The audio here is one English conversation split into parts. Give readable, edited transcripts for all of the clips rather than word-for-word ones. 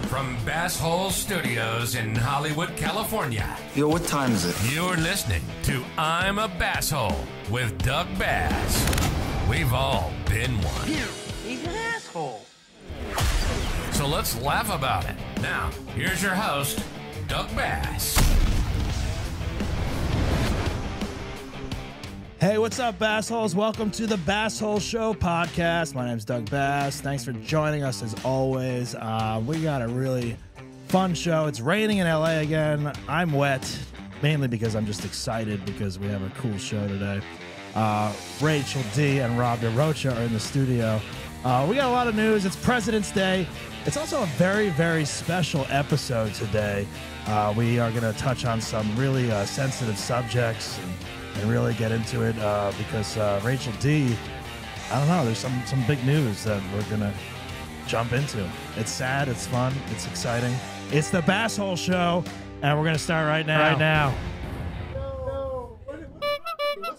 from Basshole Studios in Hollywood, California. Yo, what time is it? You're listening to I'm a Basshole with Doug Bass. We've all been one. He's an asshole. So let's laugh about it. Now, here's your host, Doug Bass. Hey, what's up, Bassholes? Welcome to the Basshole Show podcast. My name's Doug Bass. Thanks for joining us as always. We got a really fun show. It's raining in LA again. I'm wet, mainly because I'm just excited because we have a cool show today. Rachel D and Rob DeRocha are in the studio. We got a lot of news. It's President's Day. It's also a very, very special episode today. We are going to touch on some really sensitive subjects and really get into it because Rachel D, I don't know, there's some big news that we're going to jump into. It's sad, it's fun, it's exciting. It's the Basshole Show, and we're going to start right now.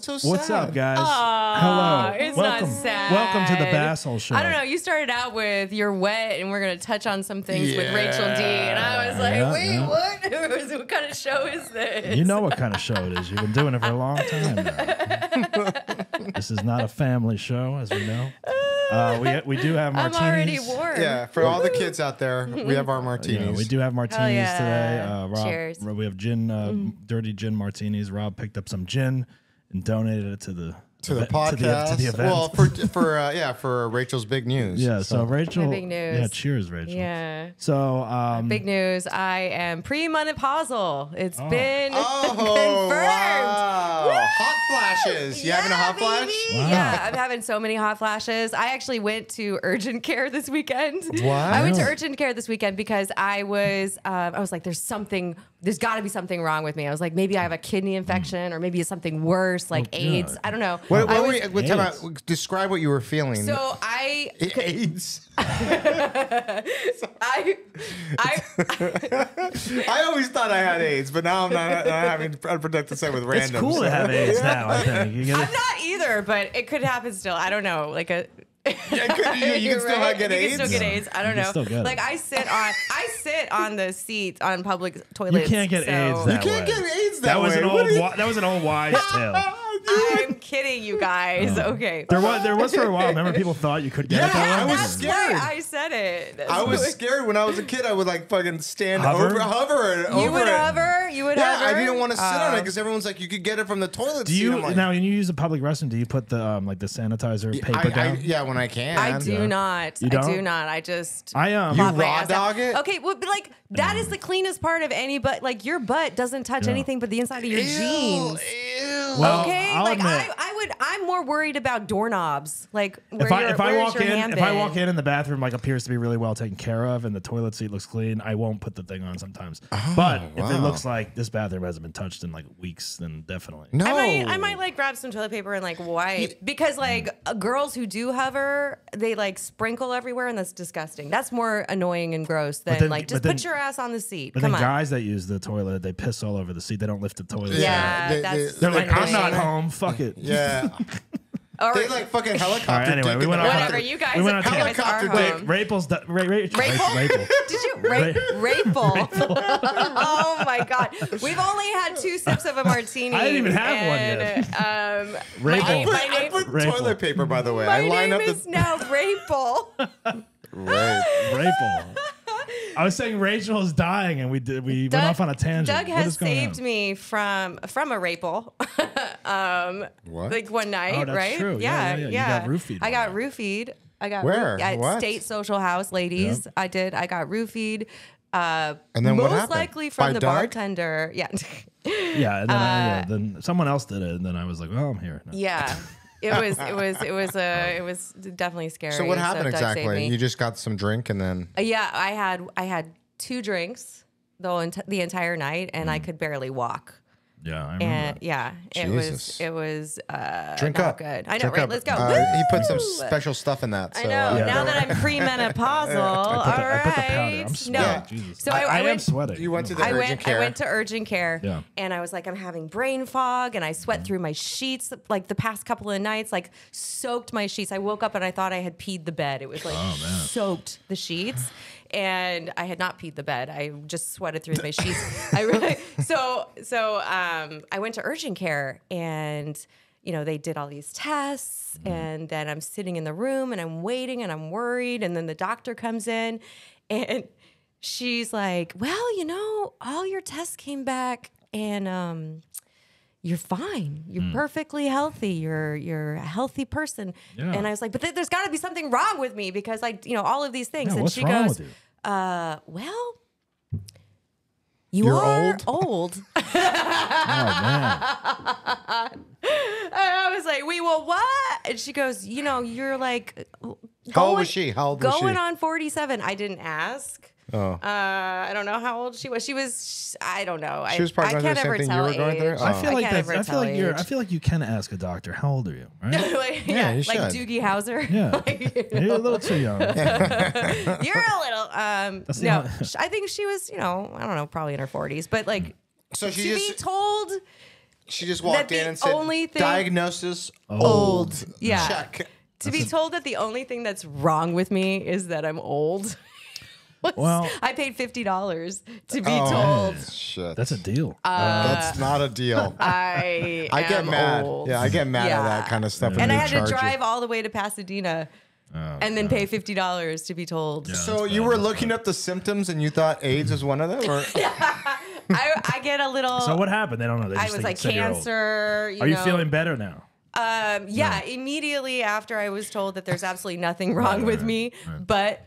So sad. What's up, guys? Hello. It's Welcome. not sad. Welcome to the Basshole Show. I don't know. You started out with you're wet, and we're going to touch on some things with Rachel D. And I was like, what? What kind of show is this? You know what kind of show it is. You've been doing it for a long time now. This is not a family show, as we know. We do have martinis. I'm already warm. Yeah, for all the kids out there, we have our martinis. Yeah, we do have martinis today. Rob, Cheers. We have gin, dirty gin martinis. Rob picked up some gin and donated it to the podcast. To the event. Well, for Rachel's big news. Yeah, so Rachel. My big news. Yeah, cheers, Rachel. Yeah. So Big news. I am premenopausal. It's been Oh, confirmed. wow. Hot flashes. You having a hot flash? Baby. Yeah, I'm having so many hot flashes. I actually went to urgent care this weekend. What? I went to urgent care this weekend because I was like, there's got to be something wrong with me. I was like, maybe I have a kidney infection or maybe it's something worse like AIDS. God. I don't know. Describe what you were feeling. So AIDS. I always thought I had AIDS, but now I'm not having unprotected sex with randoms. it's cool to have AIDS now, I think. You I'm not either, but it could happen still. I don't know. Like a you can still right. get AIDS. You can still get AIDS. I don't You can know. still get Like it. I sit on the seat on public toilets. You can't get AIDS that You can't way. get AIDS That was way. that was an old wives' tale. I'm kidding, you guys. Okay. There was for a while. Remember, people thought you could get it Yeah, that I way. was That's scared. why I said it. I was scared when I was a kid. I would like fucking stand Hover? hover and over You would it. hover. You would Yeah, hover. I didn't want to sit on it because everyone's like, you could get it from the toilet Do seat. you I'm like, now when you use a public restroom? Do you put the like the sanitizer paper down? yeah, when I can. I do not. You I don't? do not. I just. I You plop my raw ass down. dog it? Okay, well, but like that is the cleanest part of any butt. Like your butt doesn't touch Yeah. anything but the inside of your jeans. Ew. Well, Okay, I'll like admit, I'm more worried about doorknobs. Like if I where's walk your in hand if I been? walk in and the bathroom like appears to be really well taken care of and the toilet seat looks clean, I won't put the thing on sometimes. But if it wow. looks like this bathroom hasn't been touched in like weeks, then definitely. No. I might like grab some toilet paper and like wipe because like girls who do hover, they like sprinkle everywhere and that's disgusting. That's more annoying and gross than then- like just but then- put your ass on the seat. But Come then on. guys that use the toilet, they piss all over the seat. They don't lift the toilet. Yeah, They- that's They're like, I'm not annoying. home. Fuck it. Yeah. Or They like fucking helicopter. All right, anyway, dick we in went the off- bathroom. whatever. You guys, We went on you guys are helicopter home. dick. Rapel's Rapel. Did you Rapel? Oh my god, we've only had 2 sips of a martini. I didn't even have one yet. My Rapel. name, I put Rapel. toilet paper, by the way. my I line name up is the now Rapel. Rapel. I was saying Rachel is dying, and we went off on a tangent. Doug What has is going saved on? me from a Rapel. What? Like one night, Oh, that's right? true. Yeah. You got roofied I got one roofied. I got Where? at What? State Social House, ladies. Yeah. I did. I got roofied. And then what most happened? likely from By the Doug? bartender. Yeah. Yeah, and then, then someone else did it, and then I was like, "Oh, I'm here." No. Yeah. It was definitely scary. So what happened Doug saved exactly? me. You just got some drink and then Yeah, I had 2 drinks the entire night, and I could barely walk. Yeah, I remember. And yeah, Jesus. it was drink not up. good. I know, Drink right? up. Let's go. He put some Woo! special stuff in that. So, I know. Yeah. Now that I'm premenopausal, all I put the powder. right. I'm sweating. No. Jesus. So I I am went. sweating. You went to the I urgent went. care. I went to urgent care, Yeah. and I was like, I'm having brain fog, and I sweat through my sheets. Like the past couple of nights, like soaked my sheets. I woke up and I thought I had peed the bed. It was like soaked the sheets, and I had not peed the bed. I just sweated through my sheets. I really I went to urgent care, and they did all these tests, and then I'm sitting in the room and I'm waiting and I'm worried, and then the doctor comes in, and she's like, "Well, all your tests came back, and you're fine. You're perfectly healthy. You're a healthy person." Yeah. And I was like, "But there's got to be something wrong with me because all of these things." Yeah, and what's she wrong goes, with you? "Well, You're are old?" old." Oh man. And I was like, "Wait, well, what?" And she goes, "You're like, How old was she? How old was she? Going on 47. I didn't ask. Oh. I don't know how old she was. I don't know. She was probably I going can't through ever the same thing tell you were going through? age. Oh. I feel like can't that's. ever I feel tell like you're. age. I feel like you can ask a doctor. How old are you? Right? Like, Yeah, you like should. Doogie Howser. Yeah. You're a little too young. You're a little. the No, only- I think she was. I don't know, probably in her 40s. But like, So to be told she just walked that in the and said, only thing- diagnosis old. Yeah. Check. To be told that the only thing that's wrong with me is that I'm old. Well- I paid $50 to be told Shit. That's a deal. That's not a deal. I get am mad. old. Yeah, I get mad at that kind of stuff. when And I they had to charge you. drive all the way to Pasadena and then pay $50 to be told. So you were looking up the symptoms and you thought AIDS was one of them? Or? I get a little. So what happened? They don't know. They I just was think like you said you're old. cancer. Are you feeling better now? Yeah, immediately after I was told that there's absolutely nothing wrong with me, but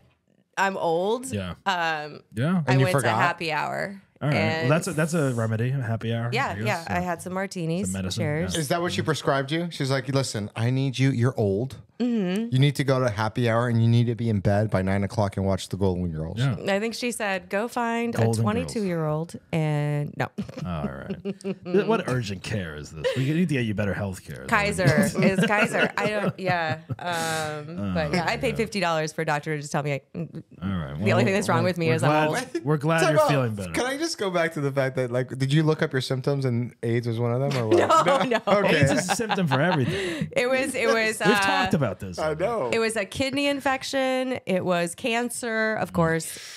I'm old. Yeah. Yeah. Yeah. I you went forgot? to happy hour. All right. And Well, that's a remedy. A happy hour. yeah, I guess. yeah. I had some martinis. Some medicine, Cheers. Is that what she prescribed you? She's like, listen, I need you. You're old. You need to go to happy hour and you need to be in bed by 9 o'clock and watch the Golden Girls. Yeah. I think she said, "Go find Golden a Girls. 22-year-old," and no, All right. What urgent care is this? We need to get you better health care. Kaiser is Kaiser. I don't. Yeah. But yeah, I paid $50 for a doctor to just tell me All right. the only thing that's wrong with me we're is I'm glad- old. We're glad Time you're out. feeling better. Can I just go back to the fact that, like, did you look up your symptoms and AIDS was one of them, or what? No. Okay. AIDS is a symptom for everything. It was. We've talked about this. I know. It was a kidney infection. It was cancer, of course.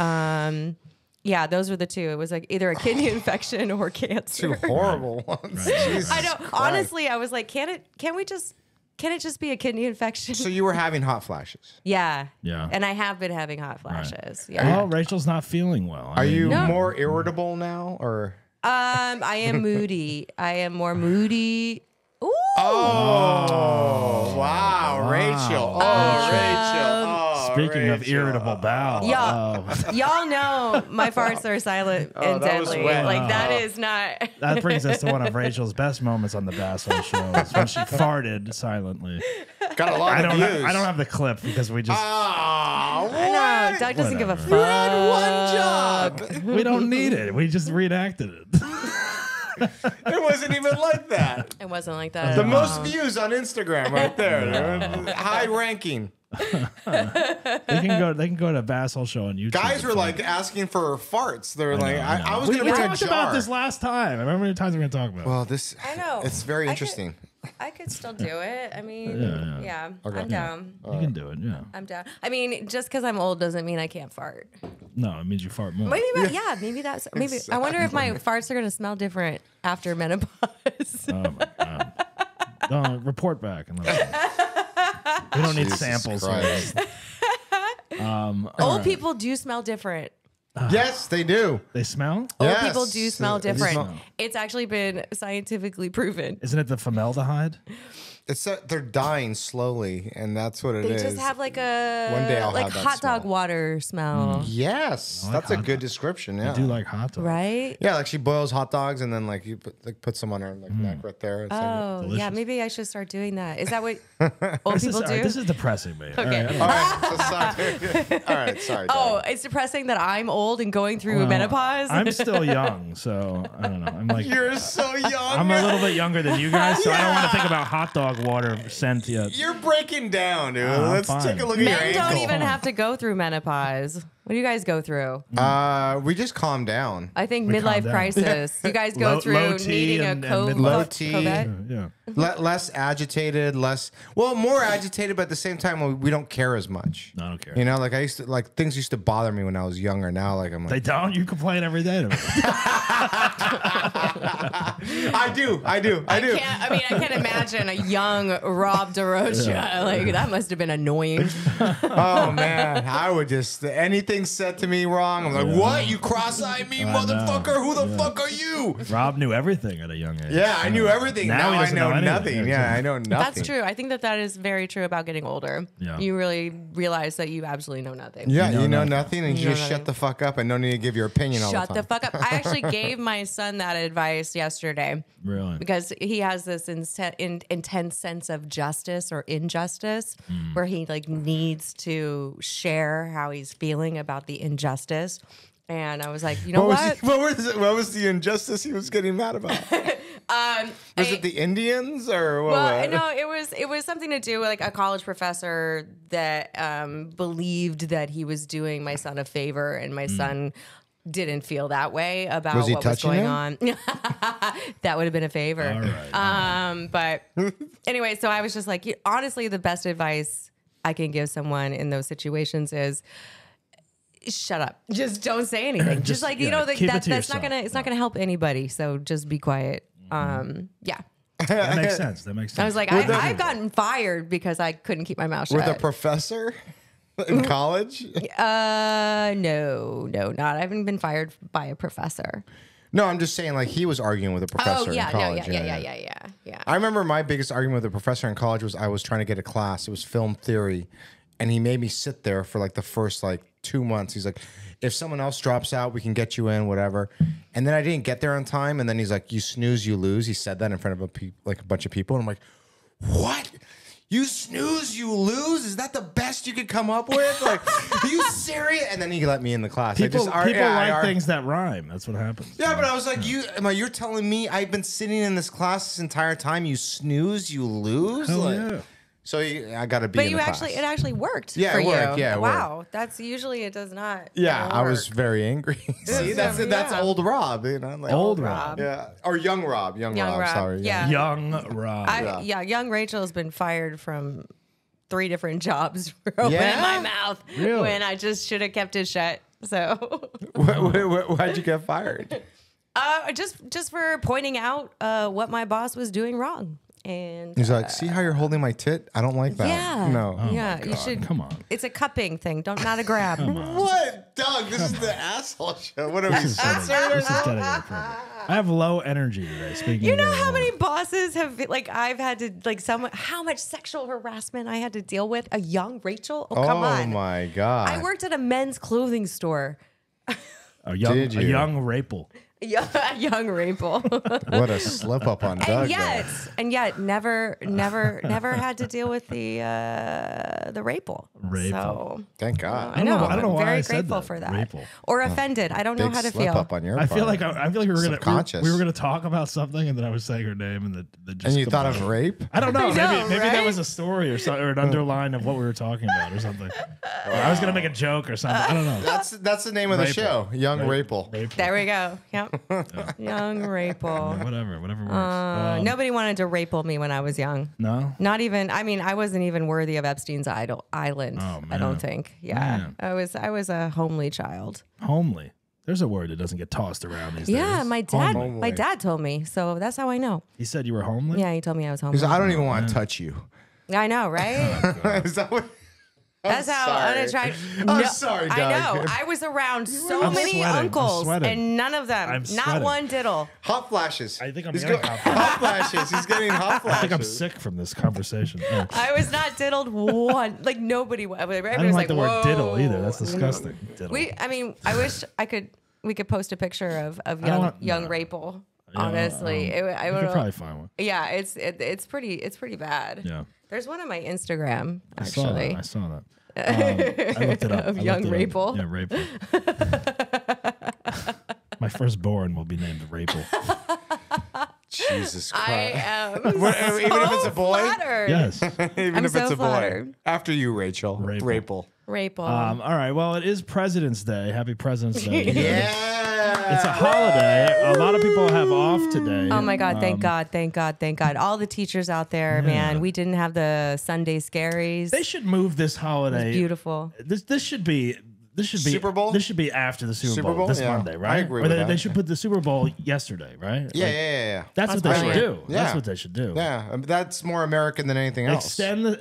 Yeah, those were the two. It was like either a kidney infection or cancer. Two horrible ones. Jesus I know. Christ. Honestly, I was like, can it just be a kidney infection? So you were having hot flashes. Yeah. Yeah. And I have been having hot flashes. Yeah. Well, Rachel's not feeling well. Are you No. more irritable now, or? I am moody. I am more moody. Ooh. Oh, wow, Rachel. Oh, Rachel. Oh, Speaking of Rachel. irritable bowel. Y'all know my farts are silent and that was deadly. wet. Like that is not. That brings us to one of Rachel's best moments on the Basshole show. Is when she farted silently. Got a lot I of don't. views. I don't have the clip because we just. Oh, I know. Doug doesn't give a fuck. You had one job. We don't need it. We just reenacted it. It wasn't even like that. It wasn't like that. The most views on Instagram, right there. High ranking. They can go to Basshole show on YouTube. Guys were like asking for farts. They were like, I was we going to bring a talked jar. about this last time. I remember how many times we're going to talk about it. Well, this. I know. It's very I interesting. I could still do it. I mean, yeah, I'm down. You can do it. Yeah. I'm down. I mean, just because I'm old doesn't mean I can't fart. No, it means you fart more. Maybe, maybe that's maybe. I wonder if my farts are gonna smell different after menopause. Oh my god. Report back and let us know. We don't need Jesus samples. Christ. Old people do smell different. Yes, they do. They smell? Old Yes. people do smell They do different. smell. It's actually been scientifically proven. Isn't it the formaldehyde? It's that they're dying slowly, and that's what it They is. just have like a One day I'll like have that hot dog smell. water smell, Yes, that's a good description. Yeah. I do like hot dogs. right? Yeah, like she boils hot dogs and then like you put some on her like neck right there. It's like, Oh, yeah. delicious. Maybe I should start doing that. Is that what old This is, people all right, do? this is depressing me. Okay. All right, all right, so sorry. All right, sorry. Oh, Dad. it's depressing that I'm old and going through well, menopause. I'm still young, so I don't know. I'm like You're so young. I'm a little bit younger than you guys, so I don't want to think about hot dog water scent yet. You're breaking down, dude. I'm Let's fine. take a look at your Men don't ankle. even have to go through menopause. What do you guys go through? We just calm down. I think We calm midlife down. crisis. You guys go Low through T needing and a midlife. Low T. COVID. Yeah. Less agitated, more agitated, but at the same time, we don't care as much. I don't care. You know, like things used to bother me when I was younger. Now, like I'm like, They don't? You complain every day to me. I do. I can't imagine a young Rob DeRocha. Yeah. Like, that must have been annoying. Oh man, I would just anything said to me wrong. I'm like, what? You cross-eyed me, motherfucker? Who the fuck are you? Rob knew everything at a young age. Yeah, I knew everything. Now he I doesn't know anything. nothing. Yeah, I know nothing. That's true. I think that is very true about getting older. Yeah. You really realize that you absolutely know nothing. Yeah, You know nothing, and you know just nothing. shut the fuck up and don't need to give your opinion all the Shut time. the fuck up. I actually gave my son that advice yesterday Really? because he has this intense sense of justice or injustice where he like needs to share how he's feeling about the injustice. And I was like, you know what? What was the injustice he was getting mad about? Was it the Indians or what? Well, no, it was something to do with like a college professor that believed that he was doing my son a favor, and my son didn't feel that way about Was he what was touching going him? on. That would have been a favor. All right. But anyway, so I was just like, honestly, the best advice I can give someone in those situations is shut up. Just don't say anything. just like, you yeah, know, keep it to that's not yourself. it's not gonna help anybody. So just be quiet. Yeah. That makes sense. That makes sense. I was like, I've gotten fired because I couldn't keep my mouth shut. With a professor in college? No, not. I haven't been fired by a professor. No, I'm just saying, like, he was arguing with a professor Oh yeah, in college. no, yeah. I remember my biggest argument with a professor in college was I was trying to get a class. It was film theory. And he made me sit there for like the first like 2 months. He's like, if someone else drops out, we can get you in, whatever. And then I didn't get there on time. And then he's like, you snooze, you lose. He said that in front of a bunch of people. And I'm like, what? You snooze, you lose? Is that the best you could come up with? Like, are you serious? And then he let me in the class. people like things that rhyme. That's what happens. Yeah, but I was like, you're telling me I've been sitting in this class this entire time. You snooze, you lose? Hell Like, yeah. So I got to be But in you the actually, class. it actually worked. Yeah, for it worked. you. Yeah, it wow. That's usually it does not. Yeah, I was work. very angry. See, that's Yeah. old Rob, you know, like Old Rob. yeah, or young Rob, young Rob. Sorry, Yeah. Young Rob. Young Rachel has been fired from 3 different jobs for opening my mouth Really? when I just should have kept it shut. So, Why'd you get fired? just for pointing out what my boss was doing wrong. And He's like, see how you're holding my tit? I don't like that. yeah, No. yeah, you should. Come on. It's a cupping thing. Not a grab. What, Doug? This is the asshole show. What are we? This is getting inappropriate. I have low energy today. Speaking You of know very how low. many bosses have like I've had to like how much sexual harassment I had to deal with? A young Rachel? Oh, come on. My God. I worked at a men's clothing store. A young Did you? young Rapel. A young Rachel. What a slip up on Doug. and yet never had to deal with the Rachel. Rapel. So Thank God. I know. I don't know I'm why very I said grateful that. for that. Rapel. Or offended. I don't know Big how to slip feel. up on your I feel part. like we were gonna Subconscious. we were gonna talk about something, and then I was saying her name, and the just And you thought of rape? I don't know. I know, Maybe that right? was a story or something, or an underline of what we were talking about, or something. Or I was gonna make a joke or something. I don't know. That's the name of the Rapel. show. Young Rapel. Rapel. There we go. Yep. Young Rachel. Whatever works. Nobody wanted to rape me when I was young. No. Not even. I mean, I wasn't even worthy of Epstein's island. Oh, I don't man. think. Yeah, Man. I was a homely child. Homely. There's a word that doesn't get tossed around these days. Yeah, my dad. Homely. My dad told me, so that's how I know. He said you were homely. Yeah, he told me I was homely. He's like, I don't even want to touch you. I know, right? Is that what? That's how sorry. unattractive. I'm sorry, Doug. I know. I was around so I'm many sweating. I'm uncles, sweating. and none of them, I'm not sweating. one diddle. Hot flashes. I think I'm He's getting go- hot flashes. hot flashes. He's getting hot flashes. I think I'm sick from this conversation. Yeah. I was not diddled one. Like nobody. Everybody I don't was like the word diddle "Whoa." either. That's disgusting. Diddle. I mean, I wish we could post a picture of I don't want- young no. Rachel. Yeah, Honestly, I you don't could know. probably find one. Yeah, it's pretty bad. Yeah. There's one on my Instagram I saw actually. that. I saw that. I looked it up. Of I young looked it Rachel? up. Yeah, Rachel. My firstborn will be named Rachel. Jesus I Christ. am Even if it's a boy? flattered. Yes. Even I'm if so it's a boy. flattered. After you, Rachel. Rapel. Rapel. Rachel. All right. Well, it is President's Day. Happy President's Day. Yeah. It's a holiday. A lot of people have off today. Oh my God! Thank God! Thank God! Thank God! All the teachers out there, man. We didn't have the Sunday scaries. They should move this holiday. Beautiful. This should be. This should be Super Bowl? This should be after the Super Super Bowl, Bowl? this Yeah. Monday, right? I agree Or with they, that. they should put the Super Bowl yesterday, right? Yeah. That's what they should do. That's what they should do. Yeah, that's more American than anything else. Extend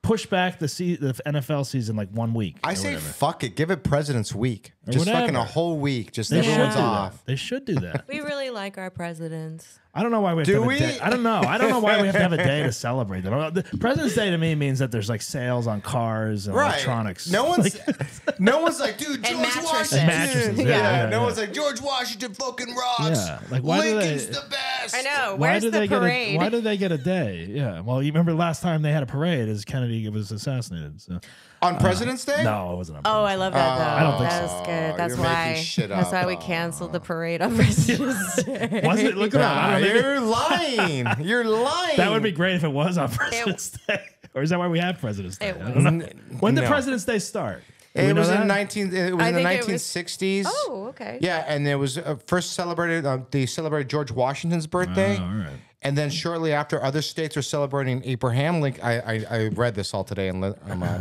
push back the NFL season like 1 week. I or say whatever. fuck it. Give it President's Week. Or Just fucking whatever. a whole week. Just They should everyone's do off. that. They should do that. We really like our presidents. I don't know why we have Do to have we? a day. I don't know. I don't know why we have to have a day to celebrate them. The President's Day to me means that there's like sales on cars and electronics. No one's like, dude, George mattresses. Washington. And mattresses, yeah. No one's like, George Washington fucking rocks. Yeah, like, why do Lincoln's they- the best. I know. Why Where's did the they parade? get why did they get a day? Yeah. Well, you remember last time they had a parade as Kennedy was assassinated. So. On President's Day? No, it wasn't. On Oh, I President's love that though. I don't think That's so. good. That's You're making why. shit That's up. why we canceled the parade on President's Day. Day. Was it? Look it up. I Nah, don't know, maybe- you're lying. You're lying. that would be great if it was on President's Day. Or is that why we have President's Day? It I don't know. When did No. President's Day start? Do we It know was that? in 19. It was I in the think it was- 1960s. Oh, okay. Yeah, and it was first celebrated. They celebrated George Washington's birthday, Oh, all right. and then shortly after, other states were celebrating Abraham Lincoln. I read this all today and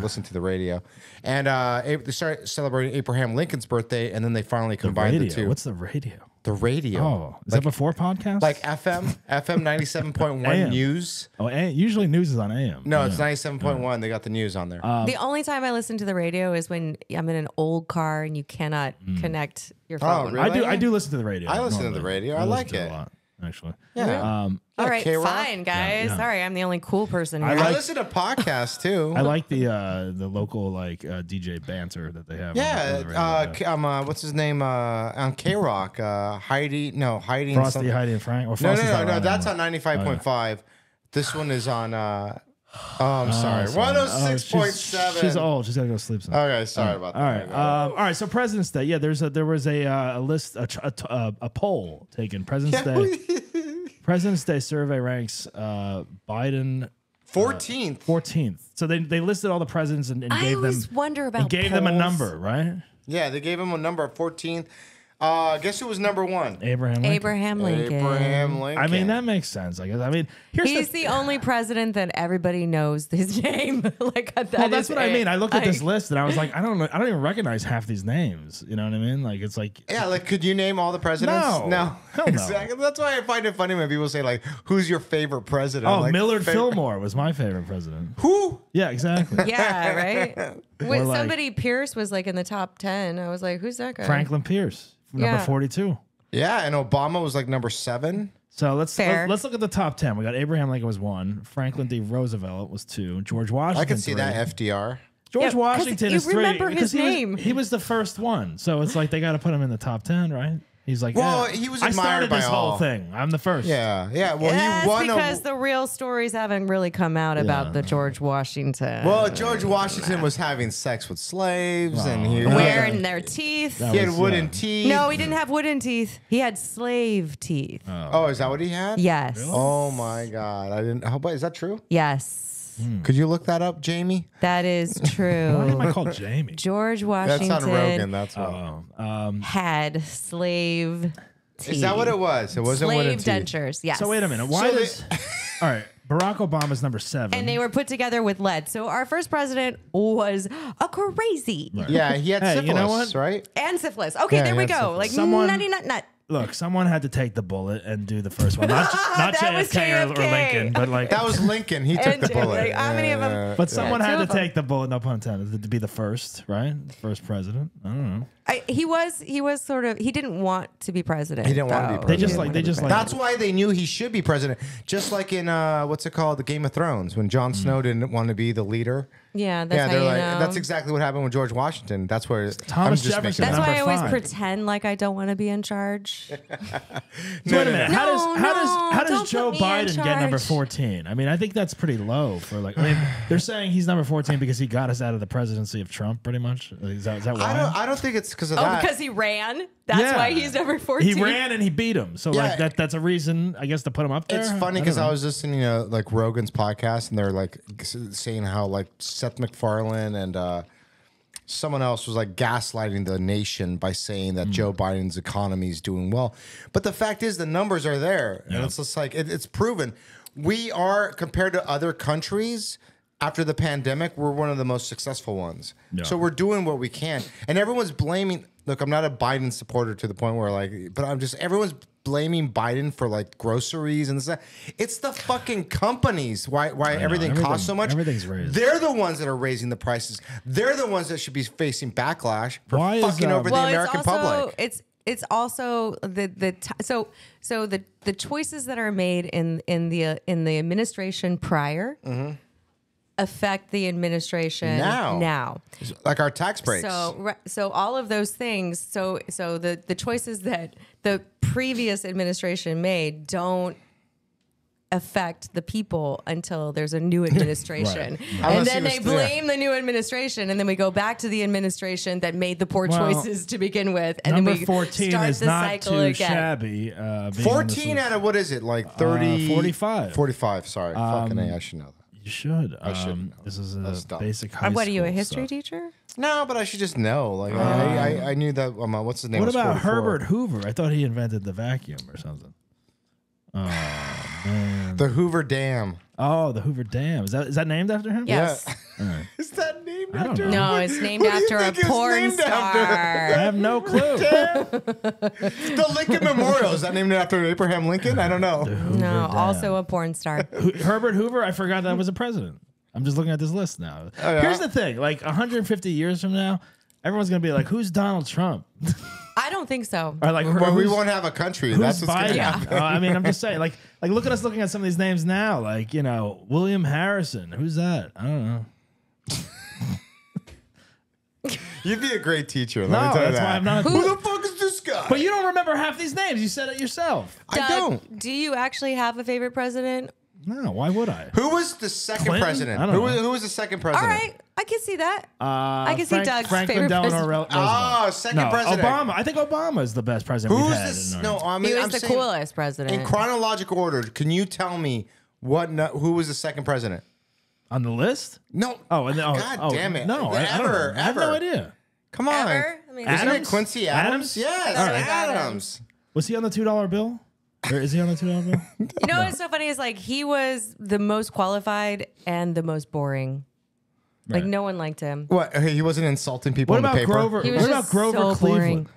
listened to the radio, and they started celebrating Abraham Lincoln's birthday, and then they finally combined the Radio. two. What's the radio? The radio? Oh, is that before podcast? Like FM 97.1 AM. news. Oh, usually news is on AM. No, Yeah. it's 97.1. They got the news on there. The only time I listen to the radio is when I'm in an old car and you cannot connect your phone. really? I do listen to the radio. I listen to the normally. radio. I listen like to it. a lot, actually. Yeah. All right, K-Rock? fine, guys. yeah. Sorry, I'm the only cool person here. I I like- listen to podcasts too. I like the local DJ banter that they have. on the radio. what's his name? On K Rock, Heidi. No, Heidi. and Frosty, some- Heidi, and Frank. Or No, Frosty's not no. on That's anymore. on 95.5. This one is on. I'm sorry. sorry. 106.7. She's old. She's got to go sleep. Soon. Okay, sorry about that. All right. So President's Day. Yeah, there was a list, a poll taken. President's Day. President's Day survey ranks Biden 14th. 14th. So they listed all the presidents and I gave them always wonder about and gave them a polls. number, right? Yeah, they gave him a number of 14th. Guess who was number one? Abraham Lincoln. Abraham Lincoln. Abraham Lincoln. I mean, that makes sense. I guess. I mean, here's He's the only president that everybody knows his name. Like that well, that's is what I it. mean. I looked at this Like, list and I was like, I don't know. I don't even recognize half these names. You know what I mean? Like, it's like, Yeah, like, could you name all the presidents? No. Hell no. Exactly. That's why I find it funny when people say, like, who's your favorite president? oh, Like, Millard favorite- Fillmore was my favorite president. Who? Yeah, exactly. Yeah, right. When like- somebody Pierce was like in the top 10, I was like, who's that guy? Franklin Pierce, number Yeah. 42. Yeah, and Obama was like number 7. So let's Fair. look at the top 10. We got Abraham Lincoln was 1, Franklin D. Roosevelt was 2, George Washington. I can see 3. that FDR. George Yeah, 'cause Washington you is 3. remember because his name. He was the first one, so it's like they got to put him in the top 10, right? He's like, Well, yeah, he was I admired started by this all. whole thing. I'm the first. Yeah, yeah. Well, That's he won because a. the real stories haven't really come out about the George Washington. Well, George Washington was having sex with slaves, and he wearing their teeth. he had was, wooden teeth. No, he didn't have wooden teeth. He had slave teeth. Oh, is that what he had? Yes. Oh my God, I didn't. How about is that true? Yes. Could you look that up, Jamie? That is Why am true. I called Jamie? George That's Washington on Rogan. That's what. had slave teeth. Is that what it was? It wasn't Slave wooden teeth. dentures, yes. So wait a minute. Why So does? All right, Barack Obama's number 7. And they were put together with lead. So our first president was a crazy. Yeah, he had Hey, syphilis, you know what? right? And syphilis. Okay, Yeah, there he we had go. syphilis. Like Someone- nutty nut nut. Look, someone had to take the bullet and do the first one. Not That was JFK or JFK. Lincoln, but like That was Lincoln. He took And the bullet. like, how many of them? But someone two had to of them. take the bullet, no pun intended, to be the first, right? First president. I don't know. He was sort of. He didn't want to be president. He didn't want to be though. president. They just like That's why they knew he should be president. Just like in what's it called, the Game of Thrones, when Jon Snow didn't want to be the leader. Yeah, that's Yeah, how they're you like know. that's exactly what happened with George Washington. That's where Thomas I'm just Jefferson. making That's up. why I Number always 5. pretend like I don't want to be in charge. So wait a minute. How does don't Joe put me in Biden get number charge. 14? I mean, I think that's pretty low for like. I mean, they're saying he's number 14 because he got us out of the presidency of Trump, pretty much. Is that why? I don't think it's because of Oh, that. because he ran. That's Yeah. why he's number 14. He ran and he beat him. So Yeah. like that's a reason, I guess, to put him up there. It's funny because I was listening to like Rogan's podcast, and they're like saying how like Seth MacFarlane and someone else was like gaslighting the nation by saying that Joe Biden's economy is doing well. But the fact is, the numbers are there, and it's just like it's proven. We are, compared to other countries, after the pandemic, we're one of the most successful ones. Yeah. So we're doing what we can, and everyone's blaming. Look, I'm not a Biden supporter to the point where but everyone's blaming Biden for like groceries and this. It's the fucking companies. Why everything costs so much? Everything's raised. They're the ones that are raising the prices. They're the ones that should be facing backlash for Why is, fucking over the American public. It's also the choices that are made in the administration prior affect the administration now. Like our tax breaks. So all of those things. So the choices that the previous administration made don't affect the people until there's a new administration. And then they blame the new administration, and then we go back to the administration that made the poor choices to begin with, and number then we 14 start is the not cycle too again. shabby. 14 out of what is it? Like 30? 45. 45, sorry. Fucking A, I should know that. You should. I should know. This is a dumb. basic high What are you, a school history stuff. teacher? No, but I should just know. Like I knew that. What's his name? What was about 44. Herbert Hoover? I thought he invented the vacuum or something. Oh man. The Hoover Dam. Oh, the Hoover Dam. Is that named after him? Yes. Is that named I don't after? know. No, it's named What do you after a think it's porn named after? I star. have no clue. The Lincoln Memorial. Is that named after Abraham Lincoln? I don't know. No, also a porn star. Herbert Hoover. I forgot that was a president. I'm just looking at this list now. yeah? Here's the thing: like 150 years from now, everyone's gonna be like, "Who's Donald Trump?" I don't think so. Or like, Well, we who's- won't have a country. Who's That's what's going Biden? to happen. I mean, I'm just saying, like, look at us looking at some of these names now. Like, William Harrison. Who's that? I don't know. You'd be a great teacher. Let No, me tell you that's that. why I'm not. Who the fuck is this guy? But you don't remember half these names. You said it yourself. I Doug, don't. Do you actually have a favorite president? No, why would I? Who was the second Clinton? president? I don't know. Who was the second All president? right, I can see that. I can see Doug's Franklin favorite Delano president. Roosevelt. Oh, second No, president. Obama. I think Obama is the best president Who's we've had. this? in our- No, I mean, He was I'm the saying, coolest president. in chronological order, can you tell me who was the second president? on the list. No. Oh, and God damn it. No, I don't know. I have no idea. Come on. Ever? I mean, Isn't it Adams? Quincy Adams? Adams? Yes, All right. Adams. Was he on the $2 bill? Or is he on the $2 bill? You know what's so funny is like he was the most qualified and the most boring. Like Right. no one liked him. What? He wasn't insulting people What in the about paper? Grover? He What was about just Grover so Cleveland? boring.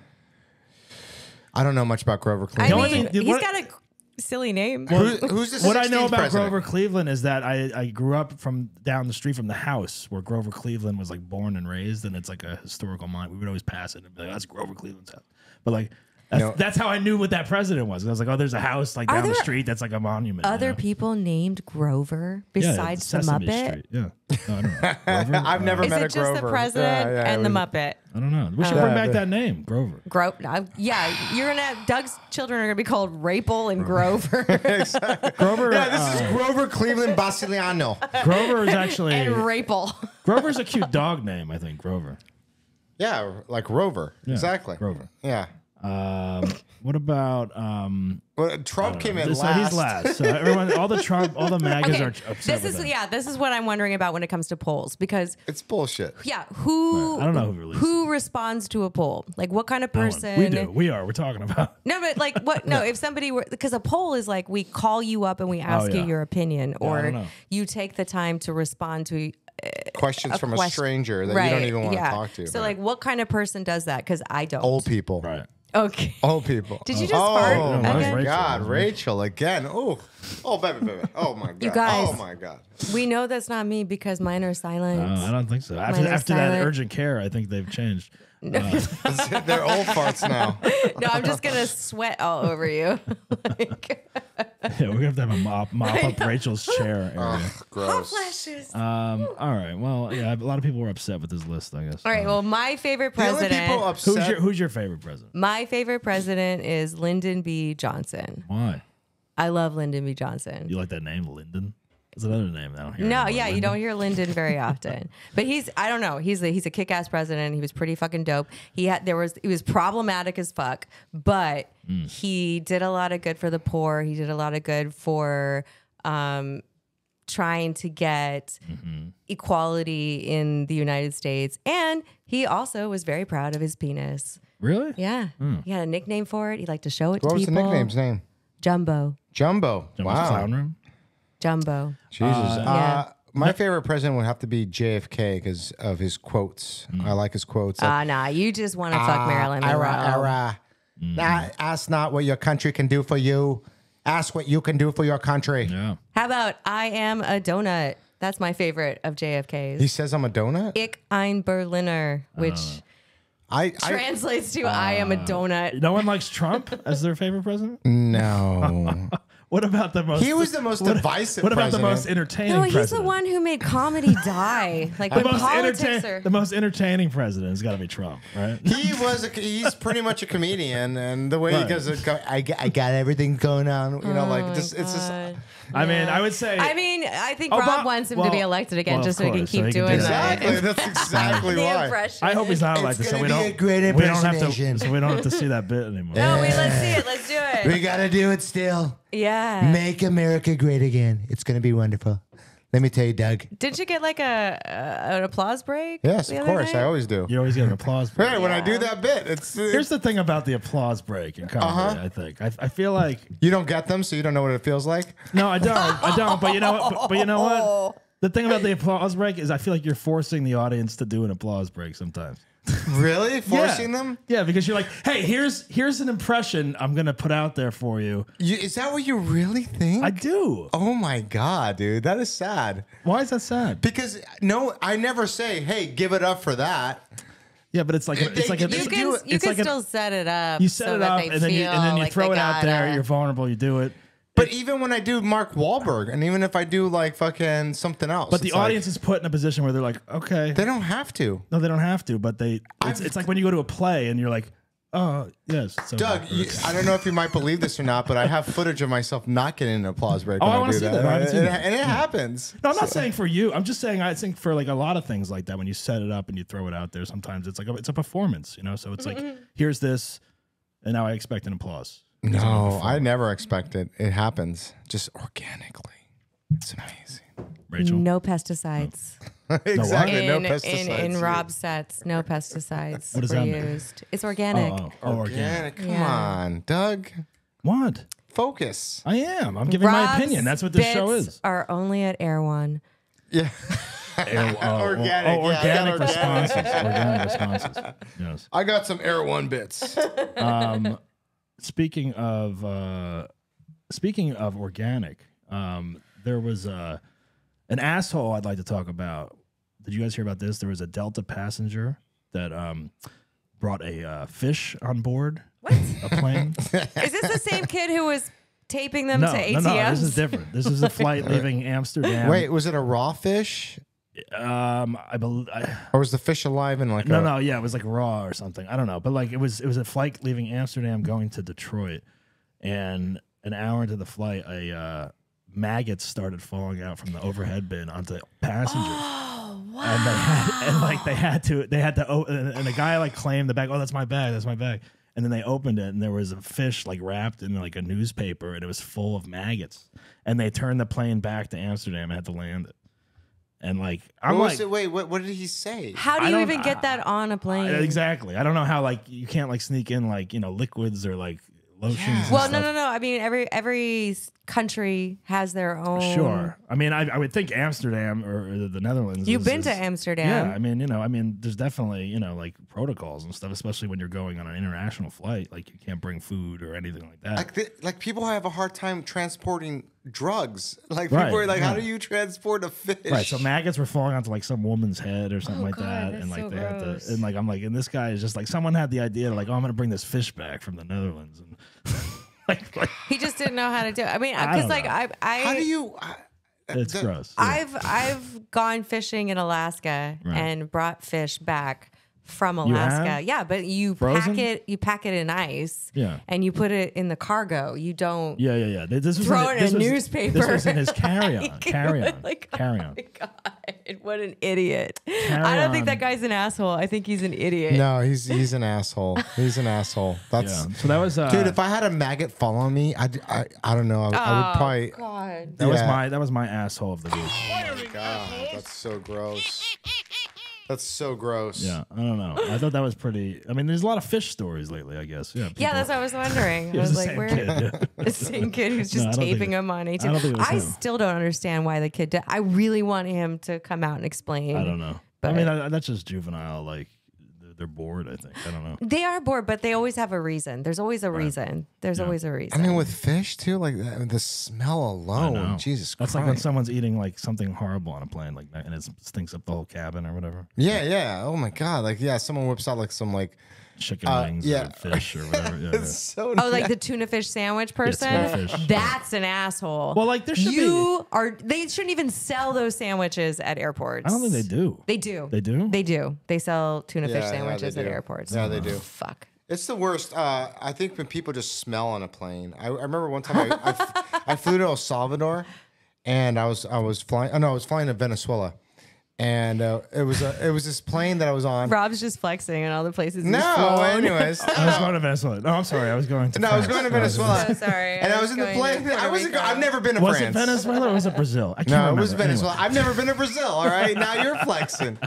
I don't know much about Grover I Cleveland. only mean, thing- he's what- got a silly name. Who's the What I know 16th about president? Grover Cleveland is that I grew up from down the street from the house where Grover Cleveland was like born and raised, and it's like a historical monument. We would always pass it and be like, "That's Grover Cleveland's house." But like, that's how I knew what that president was. I was like, "Oh, there's a house like Are down the there street that's like a monument." Other people named Grover Yeah, besides the Sesame Muppet? Street. Yeah, no, I don't know. Grover? I've never Is met it a just Grover. the president Yeah, and it the was- Muppet? I don't know. We should bring back that name, Grover. Yeah, you're gonna have Doug's children are gonna be called Rapel and Grover Grover. Yeah, this is Grover Cleveland Basiliano. Grover is actually and Rapel. Grover's a cute dog name. I think Grover. Yeah, like Rover. Exactly. Grover. Yeah. What about Well, Trump came in so last. he's last. So everyone, all the MAGAs Okay, are upset this with is him. this is what I'm wondering about when it comes to polls because It's bullshit. who Right, I don't know who released who responds to a poll? Like what kind of No one. person? We do. We are. We're talking about. No, but like what? No, if somebody were because a poll is like we call you up and we ask you yeah. your opinion, I or don't know. you take the time to respond to Questions from a question- stranger that right? you don't even want to yeah. talk to. So like, what kind of person does that? Because I don't. old people. Right. Okay. Old people. Did you just fart Oh that was my again? God, Rachel. Rachel again. Oh, baby. Oh my God. You guys. Oh my God. We know that's not me because mine are silent. I don't think so. After, Mine are after that silent. urgent care, I think they've changed. They're old farts now. No, I'm just gonna sweat all over you. Like, Yeah, we're gonna have to have a mop up Rachel's chair area. Ugh, gross. flashes. All right. Well, yeah, a lot of people were upset with this list, I guess. All right. Well, my favorite The only president. people upset. Who's your favorite president? My favorite president is Lyndon B. Johnson. Why? I love Lyndon B. Johnson. You like that name, Lyndon? It's another name I don't hear. No, anymore. yeah, you Lyndon? don't hear Lyndon very often. But I don't know. He's a kick-ass president. He was pretty fucking dope. He was problematic as fuck, but he did a lot of good for the poor. He did a lot of good for trying to get equality in the United States. And he also was very proud of his penis. Really? Yeah. He had a nickname for it. He liked to show it What to was the people. nickname's name? Jumbo. Jumbo. Jumbo's Wow. Clown Room? Jumbo. Jesus. Yeah. My favorite president would have to be JFK because of his quotes. I like his quotes. Like, Nah, you just want to fuck Marilyn Monroe. Ask not what your country can do for you. Ask what you can do for your country. Yeah. How about I am a donut? That's my favorite of JFK's. He says I'm a donut? Ich ein Berliner, which I translates to I am a donut. No one likes Trump as their favorite president? No. What about the most? He was the most divisive What about the president. most entertaining? No, he's president? the one who made comedy die. Like when politics are. The most entertaining president has got to be Trump, right? He's pretty much a comedian, and the way Right. he goes, I got everything going on, you know, Oh like just my it's just God. I mean, I would say. I think Obama- Rob wants him to be well, elected again well, just of so he can course, keep so he can doing do that. exactly that's exactly The why. impression. I hope he's not elected, so gonna we be don't. a great we don't have impersonation. to. So we don't have to see that bit anymore. No, wait, let's see it. Let's do it. We gotta do it still. Yeah. Make America great again. It's gonna be wonderful. Let me tell you, Doug. Didn't you get like an applause break? Yes, the of other course. night? I always do. You always get an applause break. Hey, when I do that bit, it's Here's the thing about the applause break in comedy. I think I feel like you don't get them, so you don't know what it feels like. no, I don't. I don't. But you know what? But you know what? The thing about the applause break is I feel like you're forcing the audience to do an applause break sometimes. Really, forcing them? Yeah, because you're like, hey, here's an impression I'm gonna put out there for you. Is that what you really think? I do. Oh my god, dude, that is sad. Why is that sad? Because no, I never say, "Hey, give it up for that." Yeah, but it's like it's like You a, You do can, it. you it's can like a- still set it up. you set so it that up they and then you feel you like throw they it out there. gotta- You're vulnerable. You do it. But even when I do Mark Wahlberg, and even if I do like fucking something else, But the it's like, audience is put in a position where they're like, okay, they don't have to. no, they don't have to, but it's like when you go to a play and you're like, oh yes, so Doug, I don't know if you might believe this or not, but I have footage of myself not getting an applause break. Oh, when I I wanna do see that. that. I haven't seen that. And it happens. No, I'm not saying for you. I'm just saying I think for like a lot of things like that, when you set it up and you throw it out there, sometimes it's like it's a performance, you know. So it's like here's this, and now I expect an applause. No, I never expect it. It happens just organically. It's amazing. Rachel, No pesticides. Exactly. No In pesticides. Rob's sets, no pesticides What does were that mean? used. It's organic. Organic. Come Yeah. on, Doug. What? Focus. I am. I'm giving my Rob's opinion. That's what this show bits is. Are only at Air One. Yeah. Organic. Organic, yeah, Organic organic. responses. Organic responses. Yes. I got some Air One bits. Speaking of organic, there was an asshole I'd like to talk about. Did you guys hear about this? There was a Delta passenger that brought a fish on board a plane. Is this the same kid who was taping them No, to ATMs? no, this is different. This is a flight leaving Amsterdam. Wait, was it a raw fish? I believe. Or was the fish alive and like No, yeah, it was like raw or something. I don't know, but like it was a flight leaving Amsterdam going to Detroit, and an hour into the flight, maggots started falling out from the overhead bin onto passengers. Oh, wow. And they had to and the guy like claimed the bag. Oh, that's my bag. And then they opened it, and there was a fish like wrapped in like a newspaper, and it was full of maggots. And they turned the plane back to Amsterdam and had to land it. And like, I'm What like, was it? Wait, what did he say? How do I you don't- even get that on a plane? exactly. I don't know how like you can't like sneak in like liquids or like lotions. and Well, stuff. no. I mean, every country has their own. Sure. I mean, I would think Amsterdam or the Netherlands. You've been is- to Amsterdam. Yeah, I mean, there's definitely like protocols and stuff, especially when you're going on an international flight. Like you can't bring food or anything like that. Like people have a hard time transporting drugs. Like Right, people are like, how right. do you transport a fish? Right, so maggots were falling onto like some woman's head or something Oh, like God, that, that's and like so they had gross. to, and like I'm like, and this guy is just like someone had the idea to like, oh, I'm gonna bring this fish back from the Netherlands, and like He just didn't know how to do it. I mean, I because don't like know. how do I you? it's the- gross. Yeah. I've gone fishing in Alaska Right. and brought fish back from You Alaska. have? Yeah, but you Frozen? pack it in ice. Yeah. And you put it in the cargo. You don't Yeah. This was throw it in this a was- newspaper. This was in his carry-on. Carry-on. Like, oh Carry-on. my God, what an idiot. I Carry don't think on. that guy's an asshole. I think he's an idiot. No, he's an asshole. He's an asshole. That's Yeah. So that was dude. If I had a maggot follow me, I don't know. I would probably. God. that Yeah. was my asshole of the week. God, that's so gross. That's so gross. Yeah, I don't know. I thought that was pretty. I mean, there's a lot of fish stories lately, I guess. Yeah, Yeah, that's what I was wondering. I was was the like, same where kid, yeah. the same kid who's No, I just don't think taping it- him on I don't think it YouTube. was I him. still don't understand why the kid did. I really want him to come out and explain. I don't know. But I mean, that's just juvenile. Like they're bored. I think. I don't know. They are bored, but they always have a reason. There's always a reason. There's always a reason. I mean, with fish too, like the smell I alone. know. Jesus That's Christ. like when someone's eating like something horrible on a plane, like and it stinks up the whole cabin or whatever. Yeah, yeah. Oh my God. Like, yeah, someone whips out like some like. Chicken wings yeah. or fish or whatever. Yeah, It's so. Oh, like the tuna fish sandwich person? tuna fish. That's an asshole. Well, like, there should They shouldn't even sell those sandwiches at airports. I don't think they do. They do. They do? They do. They sell tuna Yeah, fish yeah, sandwiches they at do. airports. Yeah, they do. Fuck. It's the worst. I think when people just smell on a plane. I remember one time I flew to El Salvador, and I was flying. Oh no, I was flying to Venezuela, and it was this plane that I was on. Rob's just flexing in all the places. he's No, flown. anyways. I was going to Venezuela. No, I'm sorry. I was going to. No, I was going to Venezuela. So sorry. And I was in the going to plane. Puerto I wasn't. Rico. I've never been to Was France. it Venezuela or was it Brazil? I can't No, remember. it was Venezuela. Anyway. I've never been to Brazil. All right, now you're flexing.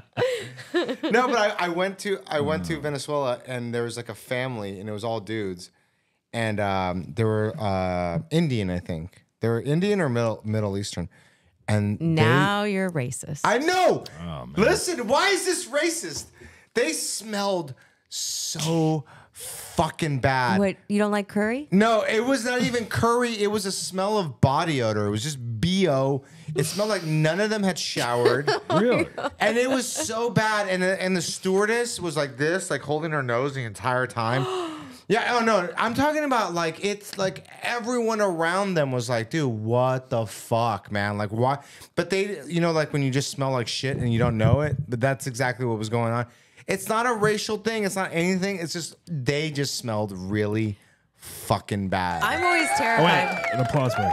No, but I went to Venezuela, and there was like a family, and it was all dudes, and they were Indian, I think. They were Indian or Middle Eastern, and Now you're racist. I know. Oh, man. Listen, why is this racist? They smelled so fucking bad. What, you don't like curry? No, it was not even curry. It was a smell of body odor. It was just BO. It smelled like none of them had showered. Really? And it was so bad. And the stewardess was like this, like holding her nose the entire time. Yeah, oh no, I'm talking about like, it's like everyone around them was like, dude, what the fuck, man? Like, why? But they, you know, like when you just smell like shit and you don't know it, but that's exactly what was going on. It's not a racial thing. It's not anything. It's just, they just smelled really fucking bad. I'm always Oh, terrified. wait, an applause break.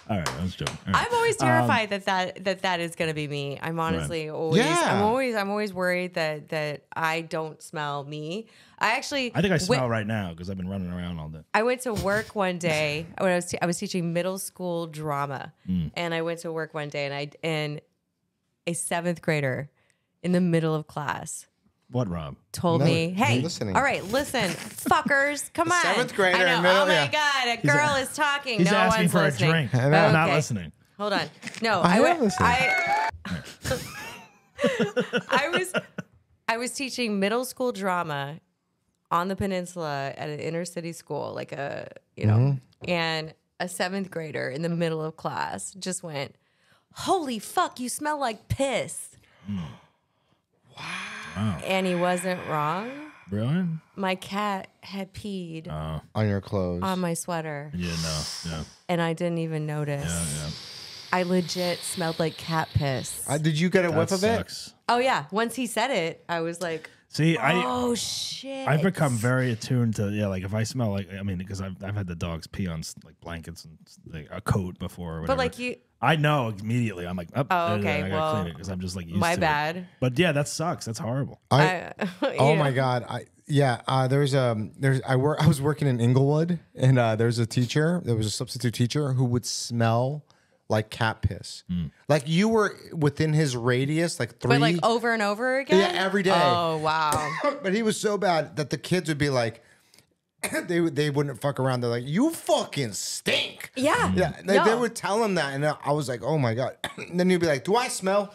All right, I was joking. All right. I'm always terrified that is going to be me. I'm honestly always. Yeah. I'm always worried that I don't smell me. I think I smell right now because I've been running around all day. I went to work one day when I was teaching middle school drama, and I went to work one day and a 7th grader in the middle of class What, Rob? told No, me, "Hey, I'm listening. all right, listen, fuckers, come on." 7th grader I know. in middle- Oh my yeah. god, a girl is talking. He's no asking one's for listening. a drink. I know. Not Okay. listening. Hold on. No, I I am went. listening. I was teaching middle school drama on the peninsula at an inner city school, like and a 7th grader in the middle of class just went, "Holy fuck, you smell like piss." Wow. And he wasn't wrong. Really? My cat had peed On your clothes. on my sweater, Yeah, no. Yeah. and I didn't even notice. Yeah. I legit smelled like cat piss. Did you get a whiff That of it? sucks. Oh yeah. Once he said it, I was like, See, "Oh shit!" I've become very attuned to like if I smell like because I've had the dogs pee on like blankets and like a coat before. Or whatever. But like you, I know immediately. I'm like, oh, okay, I gotta well, clean it because I'm just like used my to bad. It. But yeah, that sucks. That's horrible. Oh my God. I was working in Inglewood, and there's a teacher, there was a substitute teacher who would smell like cat piss. Like you were within his radius, like 3. But like over and over again. Yeah, every day. Oh wow. But he was so bad that the kids would be like, they wouldn't fuck around. They're like, you fucking stink. Yeah. Yeah, they would tell him that, and I was like, oh my God. And then he'd be like, do I smell?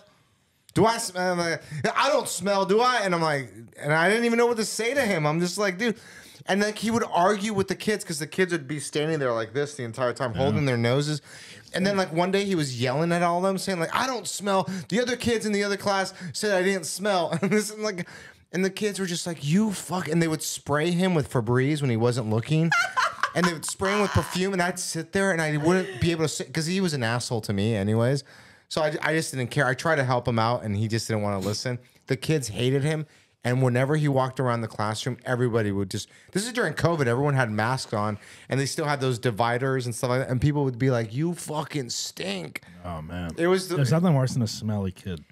Do I smell? I'm like, I don't smell, do I? And I'm like, and I didn't even know what to say to him. I'm just like, dude. And like he would argue with the kids because the kids would be standing there like this the entire time, holding their noses. And then like one day he was yelling at all of them, saying like, I don't smell. The other kids in the other class said I didn't smell. And the kids were just like, you fuck. And they would spray him with Febreze when he wasn't looking. And they would spray him with perfume. And I'd sit there and I wouldn't be able to sit because he was an asshole to me anyways. So I just didn't care. I tried to help him out and he just didn't want to listen. The kids hated him. And whenever he walked around the classroom, everybody would just, this is during COVID, everyone had masks on and they still had those dividers and stuff like that. And people would be like, you fucking stink. Oh man, It was there's nothing worse than a smelly kid.